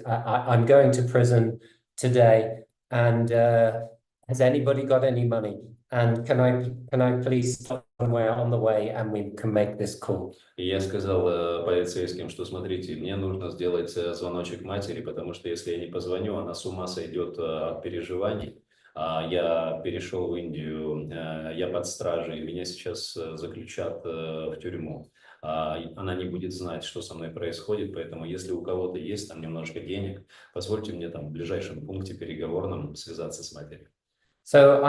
I'm going to prison today. And has anybody got any money? And can I please stop somewhere on the way and we can make this call? И я сказал полицейским, что смотрите, мне нужно сделать звоночек матери, потому что если я не позвоню, она с ума сойдет от переживаний. Я перешел в Индию, я под стражей, меня сейчас заключат в тюрьму. она не будет знать, что со мной происходит, поэтому если у кого-то есть там немножко денег, позвольте мне там в ближайшем пункте переговорном связаться с матерью. So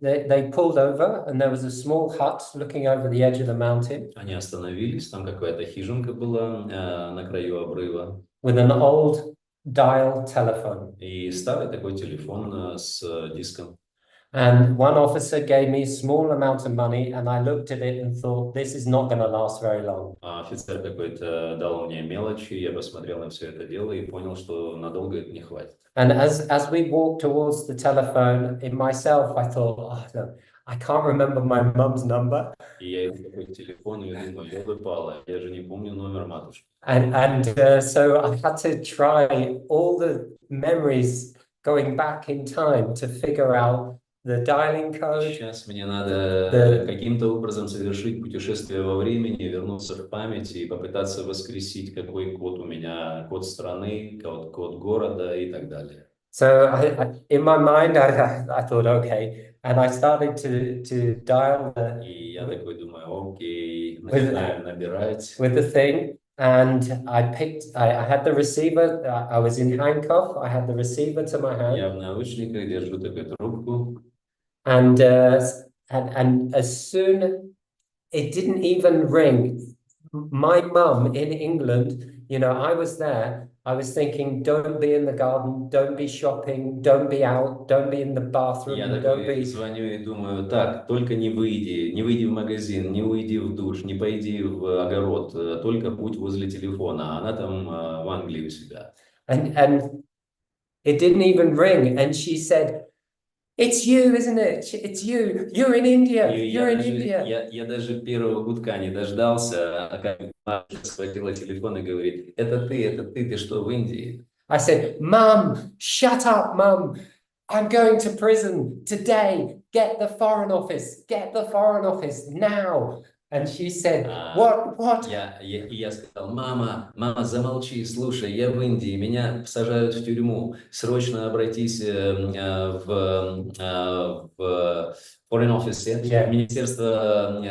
they pulled over, and there was a small hut looking over the edge of the mountain Они остановились, там какая-то хижинка была на краю обрыва. with an old dial telephone. И старый такой телефон с диском. And one officer gave me a small amount of money, and I looked at it and thought, this is not going to last very long. Офицер какой-то дал мне мелочи, я посмотрел на все это дело и понял, что надолго это не хватит. And as we walked towards the telephone, in myself, I thought, oh, no, I can't remember my mum's number. И я иду такой к телефону и думаю, ёлы-палы, я же не помню номер матушки. And so I had to try all the memories going back in time to figure out the dialing code. Сейчас мне надо каким-то образом совершить путешествие во времени, вернуться в память и попытаться воскресить, какой код у меня, код страны, код города и так далее. So in my mind, I thought, okay, and I started to dial И я такой думаю, окей, начинаю набирать. with the thing, and I had the receiver. I was in handcuff. I had the receiver to my hand. Я в наушниках держу такую трубку. And as soon, it didn't even ring. My mum in England, you know, I was there. I was thinking, don't be in the garden, don't be shopping, don't be out, don't be in the bathroom, Я don't такой be. звоню и думаю, так, только не выйди в магазин, не уйди в душ, не пойди в огород, только будь возле телефона. Она там в Англии у себя. And it didn't even ring. And she said, it's you, isn't it? It's you. You're in India. You're in India. Я даже первого гудка не дождался, а как мама схватила телефон и говорит, это ты что, в Индии? I said, Mum, shut up, Mum. I'm going to prison today. Get the Foreign Office. Get the Foreign Office now. And she said, what? Я сказал, мама, замолчи, слушай, я в Индии, меня сажают в тюрьму, срочно обратись в Foreign Office, в Министерство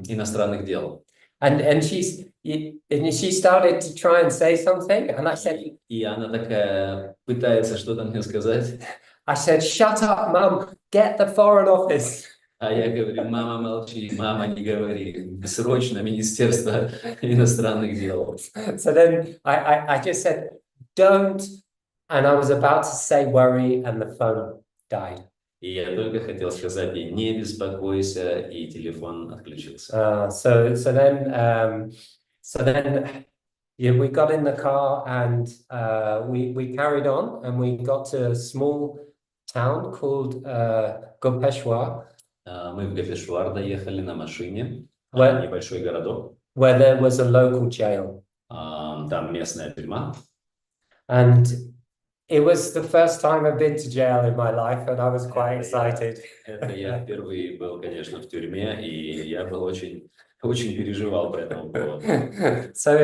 иностранных дел. And she started to try and say something, and I said, и она такая пытается что-то мне сказать. I said, shut up, Mum, get the Foreign Office. А я говорю, мама, молчи, мама, не говори, срочно Министерство иностранных дел. So then I just said, don't, and I was about to say worry, and the phone died. И я только хотел сказать ей, не беспокойся, и телефон отключился. So then yeah, we got in the car, and we carried on, and we got to a small town called Gopeshwar. Мы в Гопешвар доехали на машине, небольшой городок. Where there was a local jail. Там местная тюрьма. And it was the first time I've been to jail in my life, and I was quite excited. Это я впервые был, конечно, в тюрьме, и я был очень переживал по этому поводу. So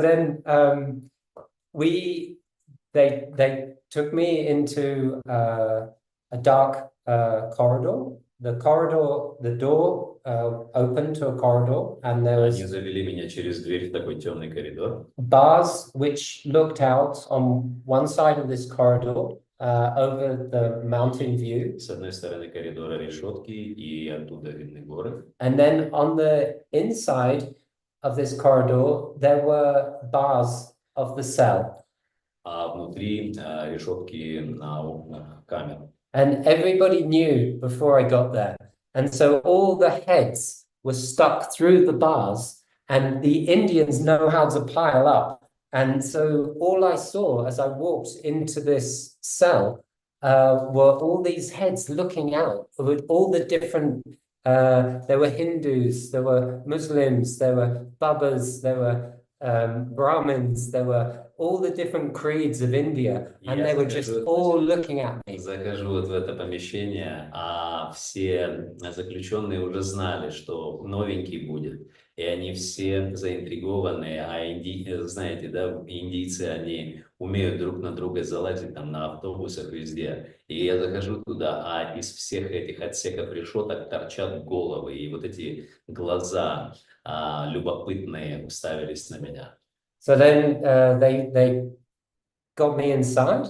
then they took me into a dark corridor. The door opened to a corridor, and there was. Они завели меня через дверь в такой темный коридор. Bars which looked out on one side of this corridor over the mountain view. С одной стороны коридора решетки, и оттуда видны горы. And then on the inside of this corridor, there were bars of the cell. А внутри решетки на окнах камер. And everybody knew before I got there. And so all the heads were stuck through the bars, and the Indians know how to pile up. And so all I saw as I walked into this cell were all these heads looking out with all the different, there were Hindus, there were Muslims, there were Babas, there were Brahmins, there were all the different creeds of India, and they were just all looking at me. Захожу вот в это помещение, а все заключенные уже знали, что новенький будет, и они все заинтригованы, знаете, да, индийцы, они умеют друг на друга залазить там на автобусах везде. И я захожу туда, а из всех этих отсеков решеток торчат головы, и вот эти глаза любопытные уставились на меня. So then they got me inside,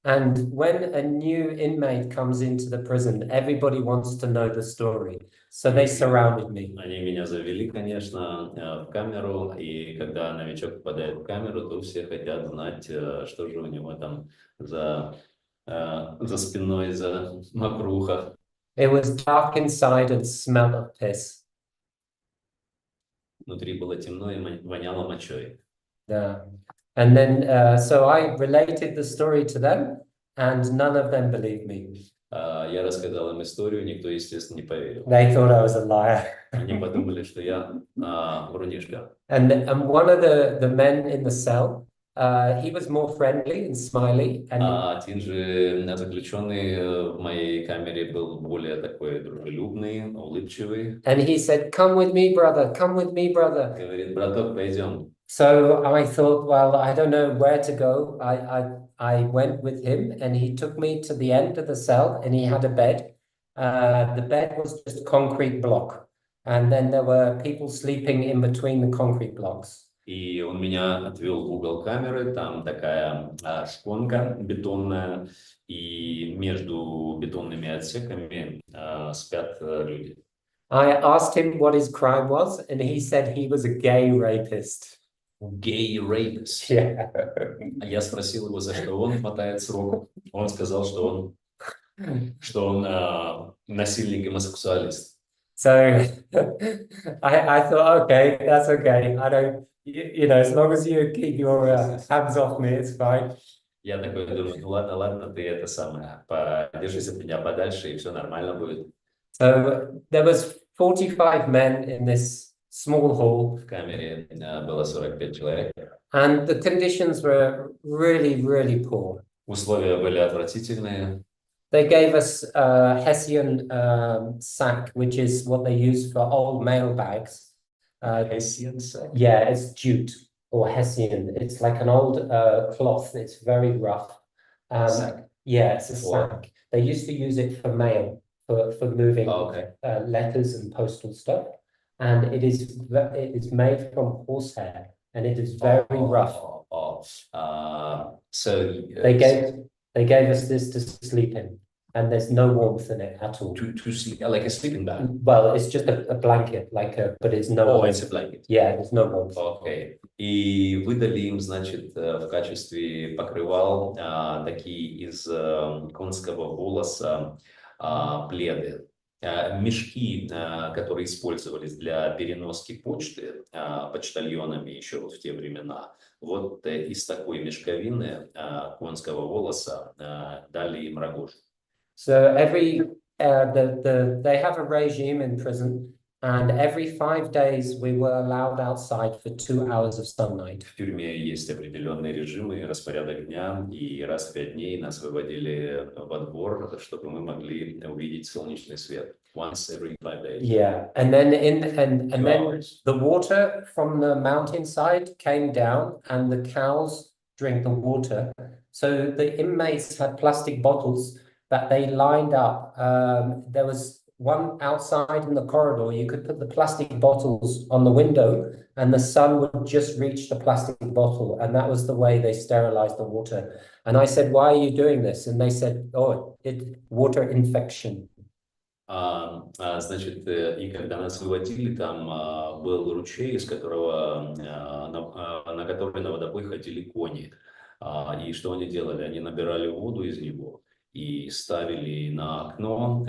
and when a new inmate comes into the prison, everybody wants to know the story. So they surrounded me. Они меня завели, конечно, в камеру, и когда новичок попадает в камеру, то все хотят знать, что же у него там за спиной, за мокруха. It was dark inside and smelled of piss. Внутри было темно и воняло мочой. Yeah. And then, so I related the story to them, and none of them believed me. Я рассказал им историю, никто, естественно, не поверил. They thought I was a liar. Они подумали, что я врунишка. And one of the men in the cell, he was more friendly and smiley. And Один же заключенный в моей камере был более такой дружелюбный, улыбчивый. and he said, "Come with me, brother. Come with me, brother." Говорит, браток, пойдем. So I thought, well, I don't know where to go. I went with him, and he took me to the end of the cell, and he had a bed. The bed was just a concrete block, and then there were people sleeping in between the concrete blocks. И он меня отвел в угол камеры, там такая шпонка бетонная, и между бетонными отсеками спят люди. I asked him what his crime was, and he said he was a gay rapist. Gay rapist. Yeah. Я спросил его, за что он хватает срок. Он сказал, что он насильник гомосексуалист. So I thought, okay, that's okay. I don't, you know, as long as you keep your hands off me, it's fine. Я такой думаю, ну ладно, ладно, ты это самое, подержись от меня подальше, и все нормально будет. So there was 45 men in this small hall. В камере было 45 человек. And the conditions were really, really poor. Условия были отвратительные. They gave us a Hessian sack, which is what they use for old mail bags. Hessian sack? Yeah, it's jute or Hessian. It's like an old cloth. It's very rough. Sack. Yeah, it's a sack. They used to use it for mail, for moving letters and postal stuff. And it is made from horsehair, and it is very rough. So they gave us this to sleep in, and there's no warmth in it at all. To sleep, like a sleeping bag. Well, it's just a blanket, but it's no. Oh, it's a blanket. Yeah, there's no warmth. Okay. И выдали им, значит, в качестве покрывал такие из конского волоса пледы. Мешки, которые использовались для переноски почты почтальонами еще вот в те времена, вот из такой мешковины конского волоса дали им рогожу. So they have a regime in prison, and every 5 days we were allowed outside for 2 hours of sunlight. В тюрьме есть определенные режимы, распорядок дня, и раз в 5 дней нас выводили во двор, чтобы мы могли увидеть солнечный свет. Once every 5 days. Yeah, and then and then the water from the mountainside came down, and the cows drink the water. So the inmates had plastic bottles that they lined up. There was one outside in the corridor. You could put the plastic bottles on the window, and the sun would just reach the plastic bottle, and that was the way they sterilized the water. And I said, "Why are you doing this?" And they said, "Oh, it's water infection." Значит, и когда нас выводили, там был ручей, из которого, на который на водопой ходили кони. И что они делали? Они набирали воду из него и ставили на окно.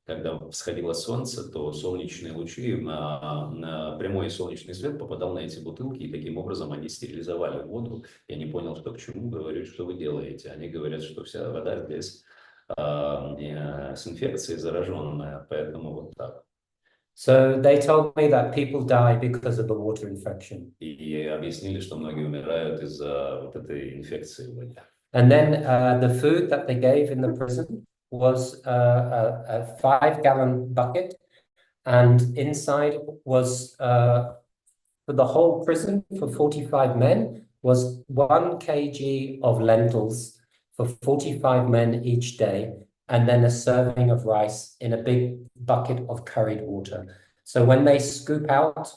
Когда всходило солнце, то солнечные лучи, прямой солнечный свет попадал на эти бутылки, и таким образом они стерилизовали воду. Я не понял, что к чему. Говорю, что вы делаете. Они говорят, что вся вода здесь с инфекцией зараженная, поэтому вот так. So they told me that people die because of the water infection. И объяснили, что многие умирают из-за вот этой инфекции в воде. And then the food that they gave in the prison was a 5-gallon bucket, and inside was for the whole prison for 45 men was 1 kg of lentils for 45 men each day, and then a serving of rice in a big bucket of curried water. So when they scoop out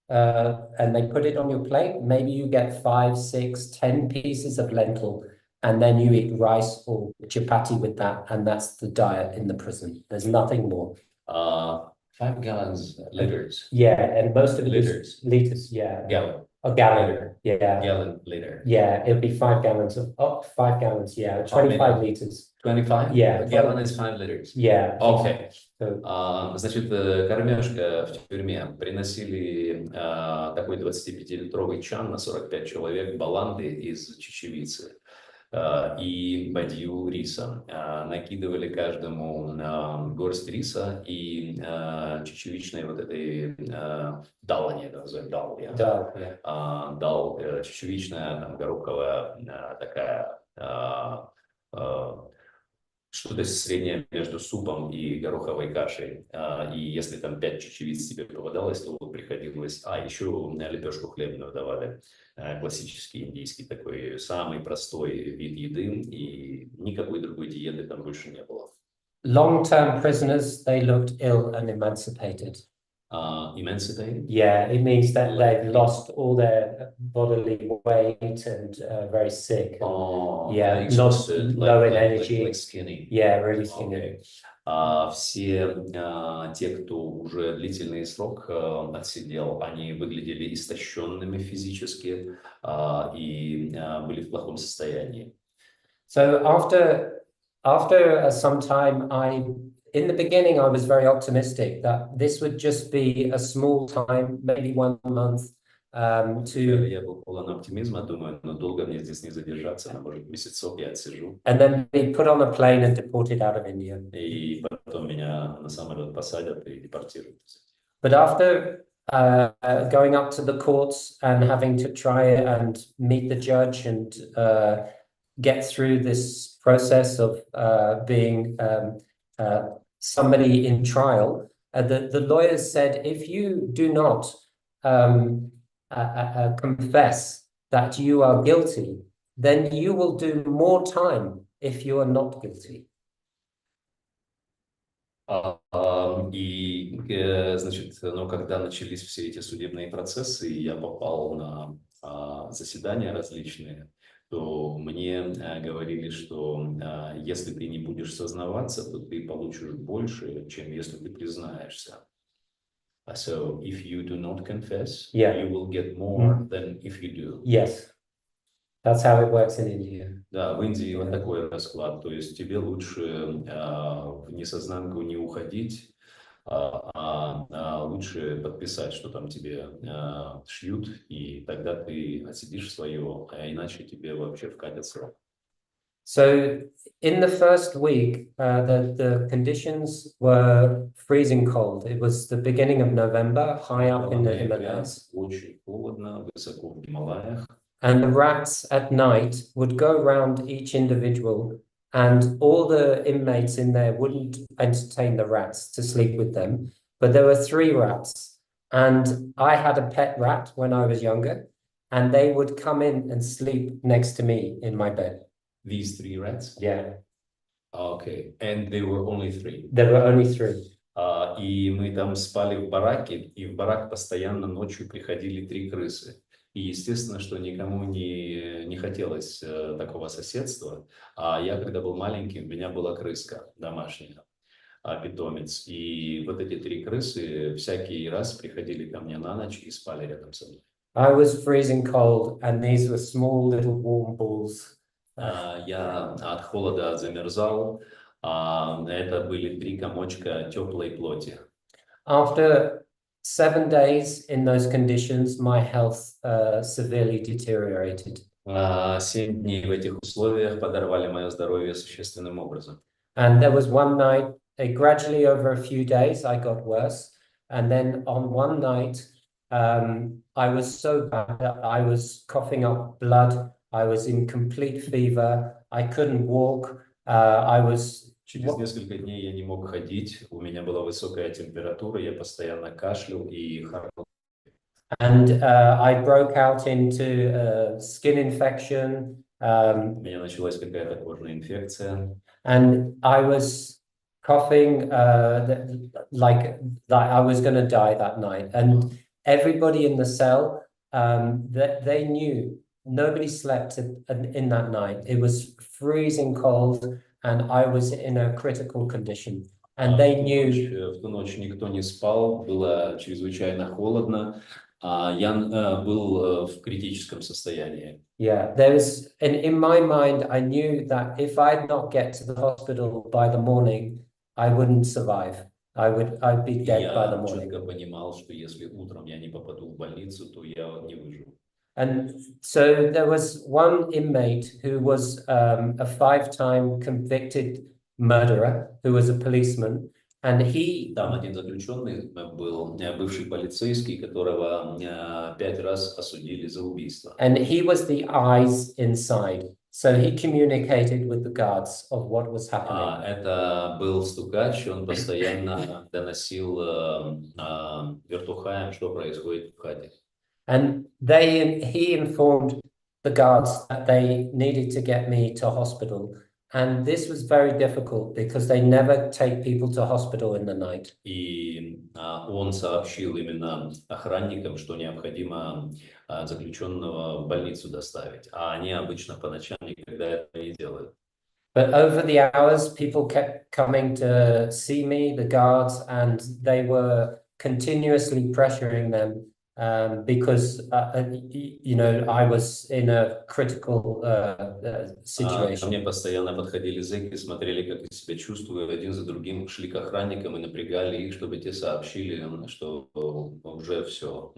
and they put it on your plate, maybe you get 5, 6, 10 pieces of lentil, and then you eat rice or chapati with that, and that's the diet in the prison. There's nothing more. 5 gallons, liters. Yeah, and most of it Liters. is liters, yeah. Gallon. A gallon, Liter. yeah. Gallon, liter. Yeah, it'll be 5 gallons of, 5 gallons, yeah, 25 liters. 25? Yeah. A gallon is 5 liters. Yeah. Okay. So, Значит, кормежка в тюрьме. Приносили такой 25-литровый чан на 45 человек баланды из чечевицы и бадью риса. Накидывали каждому горсть риса и чечевичной вот этой дал, они это называют, дал. Дал чечевичная, там, гороховая такая, что-то среднее между супом и гороховой кашей. И если там 5 чечевиц тебе попадалось, то приходилось... еще лепешку хлебную давали. Классический индийский такой, самый простой вид еды. И никакой другой диеты там больше не было. long-term prisoners, they looked ill and emancipated. Emancipated? Yeah, it means that they've lost all their bodily weight and very sick. Yeah, Exhausted, low in energy. Like skinny. Yeah, really skinny. Все те, кто уже длительный срок отсидел, они выглядели истощенными физически и были в плохом состоянии. So after some time, in the beginning, I was very optimistic that this would just be a small time, maybe 1 month, Я был полон оптимизма, думаю, но долго мне здесь не задержаться, может, месяцок я отсижу. and then be put on a plane and deported out of India. И потом меня на самолет посадят и депортируют. But after going up to the courts and having to try and meet the judge and get through this process of being somebody in trial, the lawyers said, if you do not confess that you are guilty, then you will do more time if you are not guilty. И, значит, ну, когда начались все эти судебные процессы, и я попал на заседания различные, то мне говорили, что если ты не будешь сознаваться, то ты получишь больше, чем если ты признаешься. So if you do not confess, you will get more than if you do. Yes, that's how it works in India. Да, в Индии вот такой расклад. То есть тебе лучше в несознанку не уходить, лучше подписать, что там тебе шьют, и тогда ты отсидишь свое, а иначе тебе вообще вкатят срок. So in the first week, the conditions were freezing cold. It was the beginning of November, high up in the Himalayas. Очень холодно, высоко в Гималаях. And the rats at night would go around each individual, and all the inmates in there wouldn't entertain the rats to sleep with them. But there were 3 rats, and I had a pet rat when I was younger, and they would come in and sleep next to me in my bed. These 3 rats? Yeah. Okay, and they were only 3? There were only 3. И мы там спали в бараке, и в барак постоянно ночью приходили 3 крысы. И естественно, что никому не хотелось такого соседства. А я, когда был маленький, у меня была крыска домашняя, питомец. И вот эти 3 крысы всякий раз приходили ко мне на ночь и спали рядом со мной. I was freezing cold, and these were small little warm balls. Я от холода замерзал. Это были 3 комочка теплой плоти. After 7 days in those conditions, my health severely deteriorated. 7 дней в этих условиях подорвали мое здоровье существенным образом. And there was one night, gradually over a few days, I got worse. And then on one night, I was so bad that I was coughing up blood. I was in complete fever. I couldn't walk. Через несколько дней я не мог ходить, у меня была высокая температура, я постоянно кашлял и And I broke out into a skin infection. У меня началась какая-то кожная инфекция. And I was coughing like I was going to die that night. And everybody in the cell, they knew nobody slept in that night. It was freezing cold, and I was in a critical condition. And they knew. В ту ночь никто не спал, было чрезвычайно холодно, а я был в критическом состоянии. Yeah, there was, and in my mind, I knew that if I'd not get to the hospital by the morning, I wouldn't survive. I'd be dead by the morning. Я четко понимал, что если утром я не попаду в больницу, то я не выживу. And so there was one inmate who was a 5-time convicted murderer, who was a policeman, and he. Там один заключенный был, бывший полицейский, которого 5 раз осудили за убийство. And he was the eyes inside. So he communicated with the guards of what was happening. Это был стукач, он постоянно доносил вертухаям, что происходит в хате. And he informed the guards that they needed to get me to hospital. And this was very difficult because they never take people to hospital in the night. И он сообщил именно охранникам, что необходимо заключенного в больницу доставить, а они обычно по ночам никогда этого не делают. But over the hours, people kept coming to see me, the guards, and they were continuously pressuring them because, you know, I was in a critical situation. Ко мне постоянно подходили зэки, смотрели, как я себя чувствую, один за другим шли к охранникам и напрягали их, чтобы те сообщили, что уже все,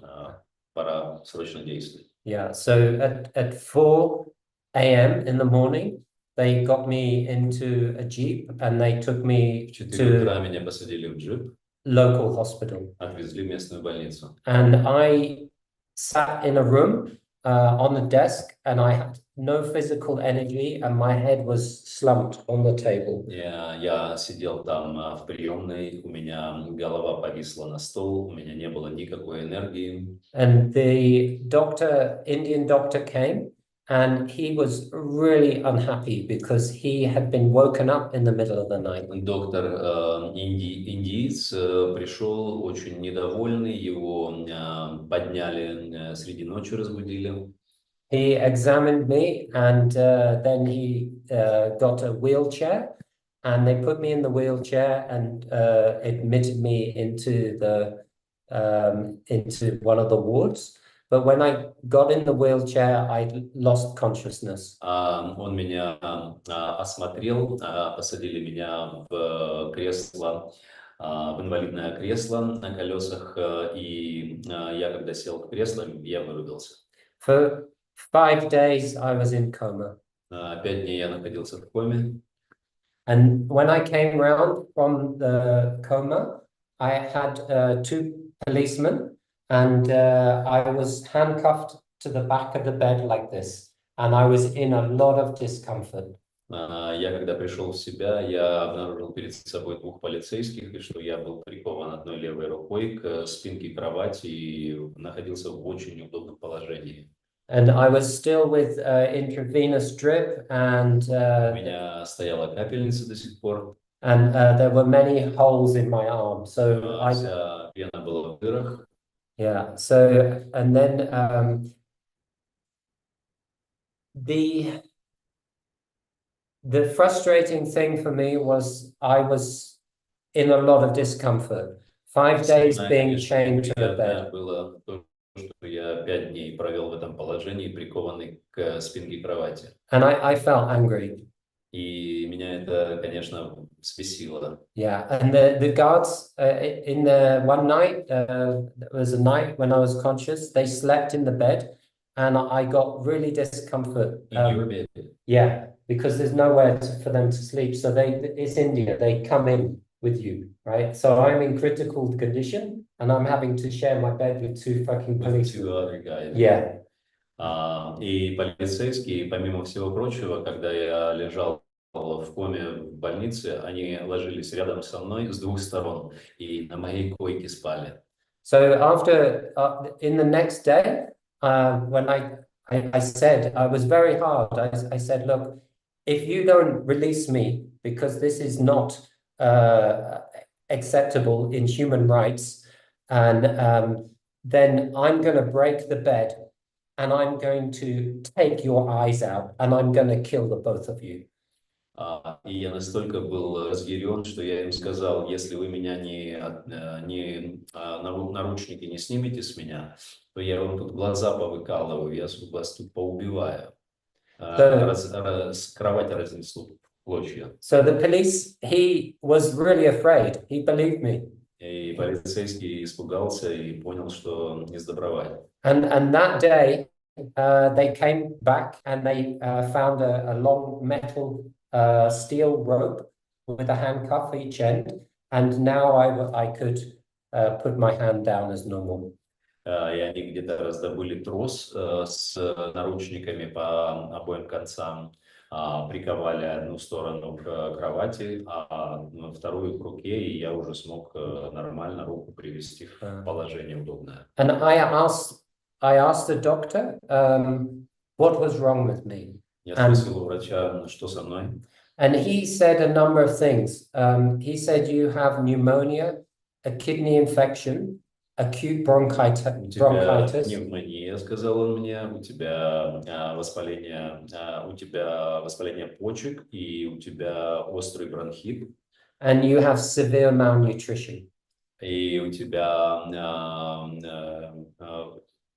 пора срочно действовать. Yeah, so at 4 a.m. in the morning, they got me into a jeep and they took me В 4 утра to меня посадили в джип, local hospital. отвезли в местную больницу. And I sat in a room on the desk, and I had no physical energy, and my head was slumped on the table. Я сидел там в приемной, у меня голова повисла на стол, у меня не было никакой энергии. And the doctor, Indian doctor, came, and he was really unhappy because he had been woken up in the middle of the night. Доктор индиец пришел очень недовольный, его подняли среди ночи, разбудили. He examined me, and then he got a wheelchair, and they put me in the wheelchair and admitted me into one of the wards. But when I got in the wheelchair, I lost consciousness. Он меня осмотрел, посадили меня в кресло, в инвалидное кресло на колесах, и я, когда сел в кресло, я вырубился. For 5 days, I was in coma. 5 дней я находился в коме. And when I came round from the coma, I had 2 policemen, and I was handcuffed to the back of the bed like this, and I was in a lot of discomfort. Я, когда пришел в себя, я обнаружил перед собой 2 полицейских, и что я был прикован одной левой рукой к спинке кровати и находился в очень неудобном положении. And I was still with intravenous drip, and У меня стояла капельница до сих пор. And there were many holes in my arm, so Вся вена была в дырах. Yeah. So and then the frustrating thing for me was I was in a lot of discomfort. 5 days being chained to the bed. Было то, что я 5 дней провел в этом положении, прикованный к спинке кровати. And I felt angry. И меня это, конечно, взбесило. Yeah, and the guards in the one night, there was a night when I was conscious, they slept in the bed, and I got really discomfort. Yeah, because there's nowhere for them to sleep. So it's India, they come in with you, right? So I'm in critical condition, and I'm having to share my bed with 2 fucking police. 2 other guys. Yeah. И полицейские, помимо всего прочего, когда я лежал в коме в больнице, они ложились рядом со мной с 2 сторон и на моей койке спали. So after, in the next day, when I said, I was very hard. I said, look, if you don't release me, because this is not acceptable in human rights, and then I'm going to break the bed and I'm going to take your eyes out and I'm going to kill the both of you. И я настолько был разъярен, что я им сказал, если вы меня наручники не снимете с меня, то я вам тут глаза повыкалываю, я вас тут поубиваю. Кровать разнесу в клочья. So the police, he was really afraid. He believed me. И полицейский испугался и понял, что не сдобровать. And that day, they came back and they found a long metal steel rope with a handcuff each end, and now I could put my hand down as normal. И они где-то раздобыли трос с наручниками по обоим концам, приковали одну сторону к кровати, а вторую к руке, и я уже смог нормально руку привести в положение удобное. And I asked the doctor what was wrong with me. Я спросил у врача, что со мной. And he said a number of things. He said you have pneumonia, a kidney infection, acute bronchitis. У тебя пневмония, сказал он мне, у тебя воспаление почек и у тебя острый бронхит. And you have severe malnutrition. И у тебя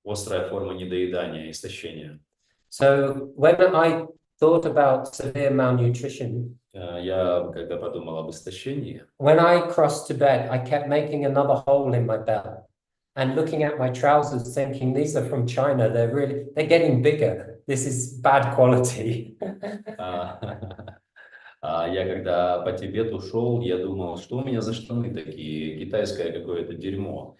острая форма недоедания, истощения. So when I thought about severe malnutrition, я когда подумал об истощении, when I crossed Tibet, I kept making another hole in my belt and looking at my trousers, thinking these are from China. They're getting bigger. This is bad quality. Я когда по Тибету шел, я думал, что у меня за штаны такие, китайское какое-то дерьмо.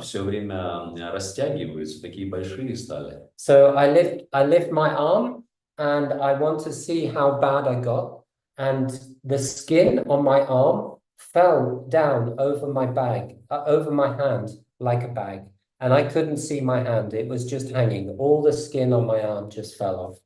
Все время растягиваются, такие большие стали. So I lift my arm and I want to see how bad I got. And the skin on my arm fell down over my bag, over my hand like a bag. And I couldn't see my hand. It was just hanging. All the skin on my arm just fell off.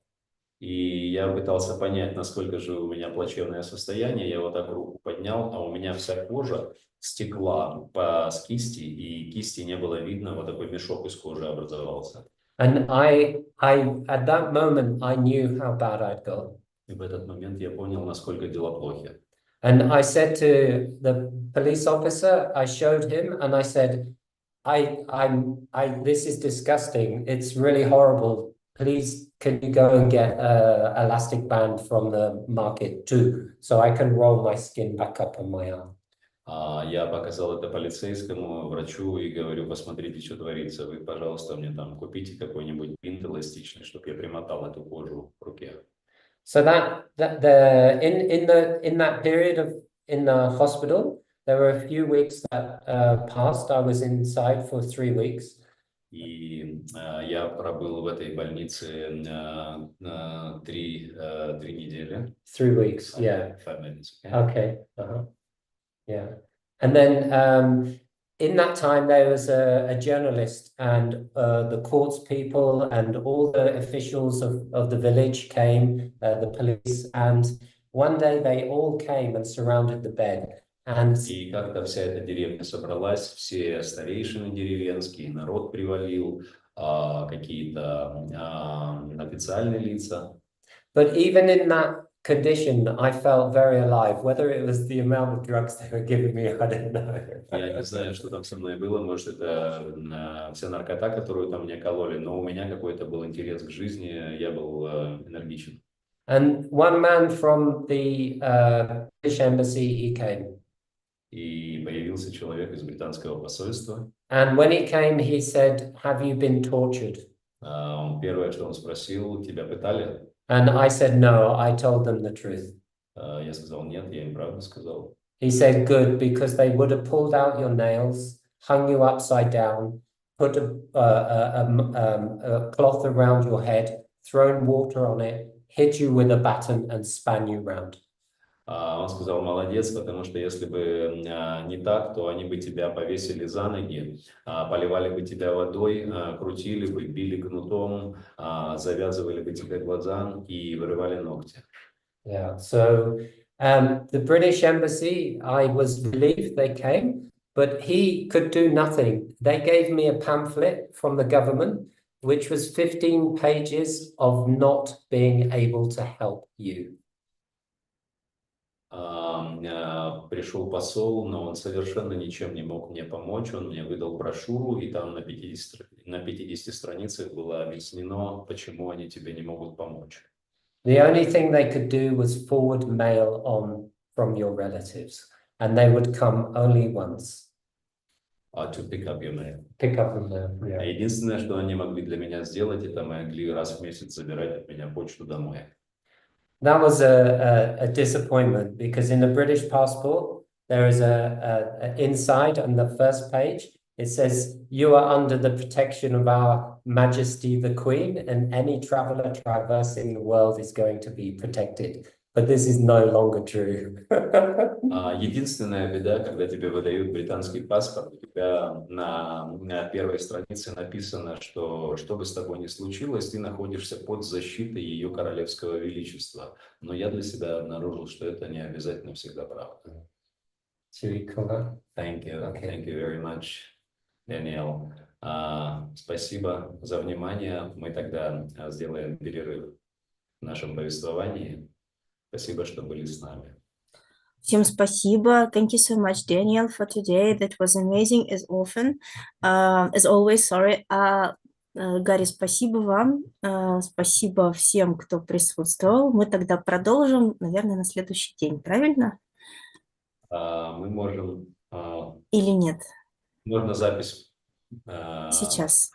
И я пытался понять, насколько же у меня плачевное состояние. Я вот так руку поднял, а у меня вся кожа стекла с кисти, и кисти не было видно, вот такой мешок из кожи образовался. And at that moment, I knew how bad I'd got. И в этот момент я понял, насколько дела плохи. And I said to the police officer, I showed him, and I said, this is disgusting. It's really horrible. Please, can you go and get an elastic band from the market too, so I can roll my skin back up on my arm. Я показал это полицейскому, врачу и говорю, посмотрите, что творится. Вы, пожалуйста, мне там купите какой-нибудь бинт эластичный, чтобы я примотал эту кожу в руке. So in that period in the hospital, there were a few weeks that passed. I was inside for 3 weeks. И я пробыл в этой больнице 3 недели. 3 weeks, yeah. 5 minutes. Okay. Yeah. And then in that time, there was a journalist and the courts people and all the officials of the village came, the police, and one day they all came and surrounded the bed. И как-то вся эта деревня собралась, все старейшины деревенские, народ привалил, какие-то официальные лица. But even in that condition, I felt very alive. Whether it was the amount of drugs they were giving me, I don't know. Я не знаю, что там со мной было, может, это вся наркота, которую там мне кололи, но у меня какой-то был интерес к жизни, я был энергичен. And one man from the British embassy, he came. И появился человек из британского посольства. And when he came, he said, "Have you been tortured?" Первое, что он спросил, тебя пытали? And I said, "No, I told them the truth." Я сказал, нет, я им правду сказал. He said, "Good, because they would have pulled out your nails, hung you upside down, put a cloth around your head, thrown water on it, hit you with a baton and span you round." Он сказал, молодец, потому что если бы не так, то они бы тебя повесили за ноги, поливали бы тебя водой, крутили бы, били кнутом, завязывали бы тебе глаза и вырывали ногти. Yeah, so the British embassy, I was relieved they came, but he could do nothing. They gave me a pamphlet from the government, which was 15 pages of not being able to help you. Пришел посол, но он совершенно ничем не мог мне помочь. Он мне выдал брошюру, и там на 50 страницах было объяснено, почему они тебе не могут помочь. The only thing they could do was forward mail on from your relatives, and they would come only once. To pick up your mail. Pick up the mail, yeah. Единственное, что они могли для меня сделать, это могли раз в месяц забирать от меня почту домой. That was a disappointment, because in the British passport, there is a inside on the first page, it says, you are under the protection of our Majesty the Queen, and any traveler traversing the world is going to be protected. But this is no longer true. Единственная беда, когда тебе выдают британский паспорт, у тебя на первой странице написано, что бы с тобой ни случилось, ты находишься под защитой ее королевского величества. Но я для себя обнаружил, что это не обязательно всегда правда. Thank you. Okay. Thank you very much, Дэниел. Спасибо за внимание. Мы тогда сделаем перерыв в нашем повествовании. Спасибо, что были с нами. Всем спасибо. Thank you so much, Daniel, for today. That was amazing as often, as always. Sorry. Гарри, спасибо вам. Спасибо всем, кто присутствовал. Мы тогда продолжим, наверное, на следующий день. Правильно? Мы можем... Или нет? Можно запись... Сейчас.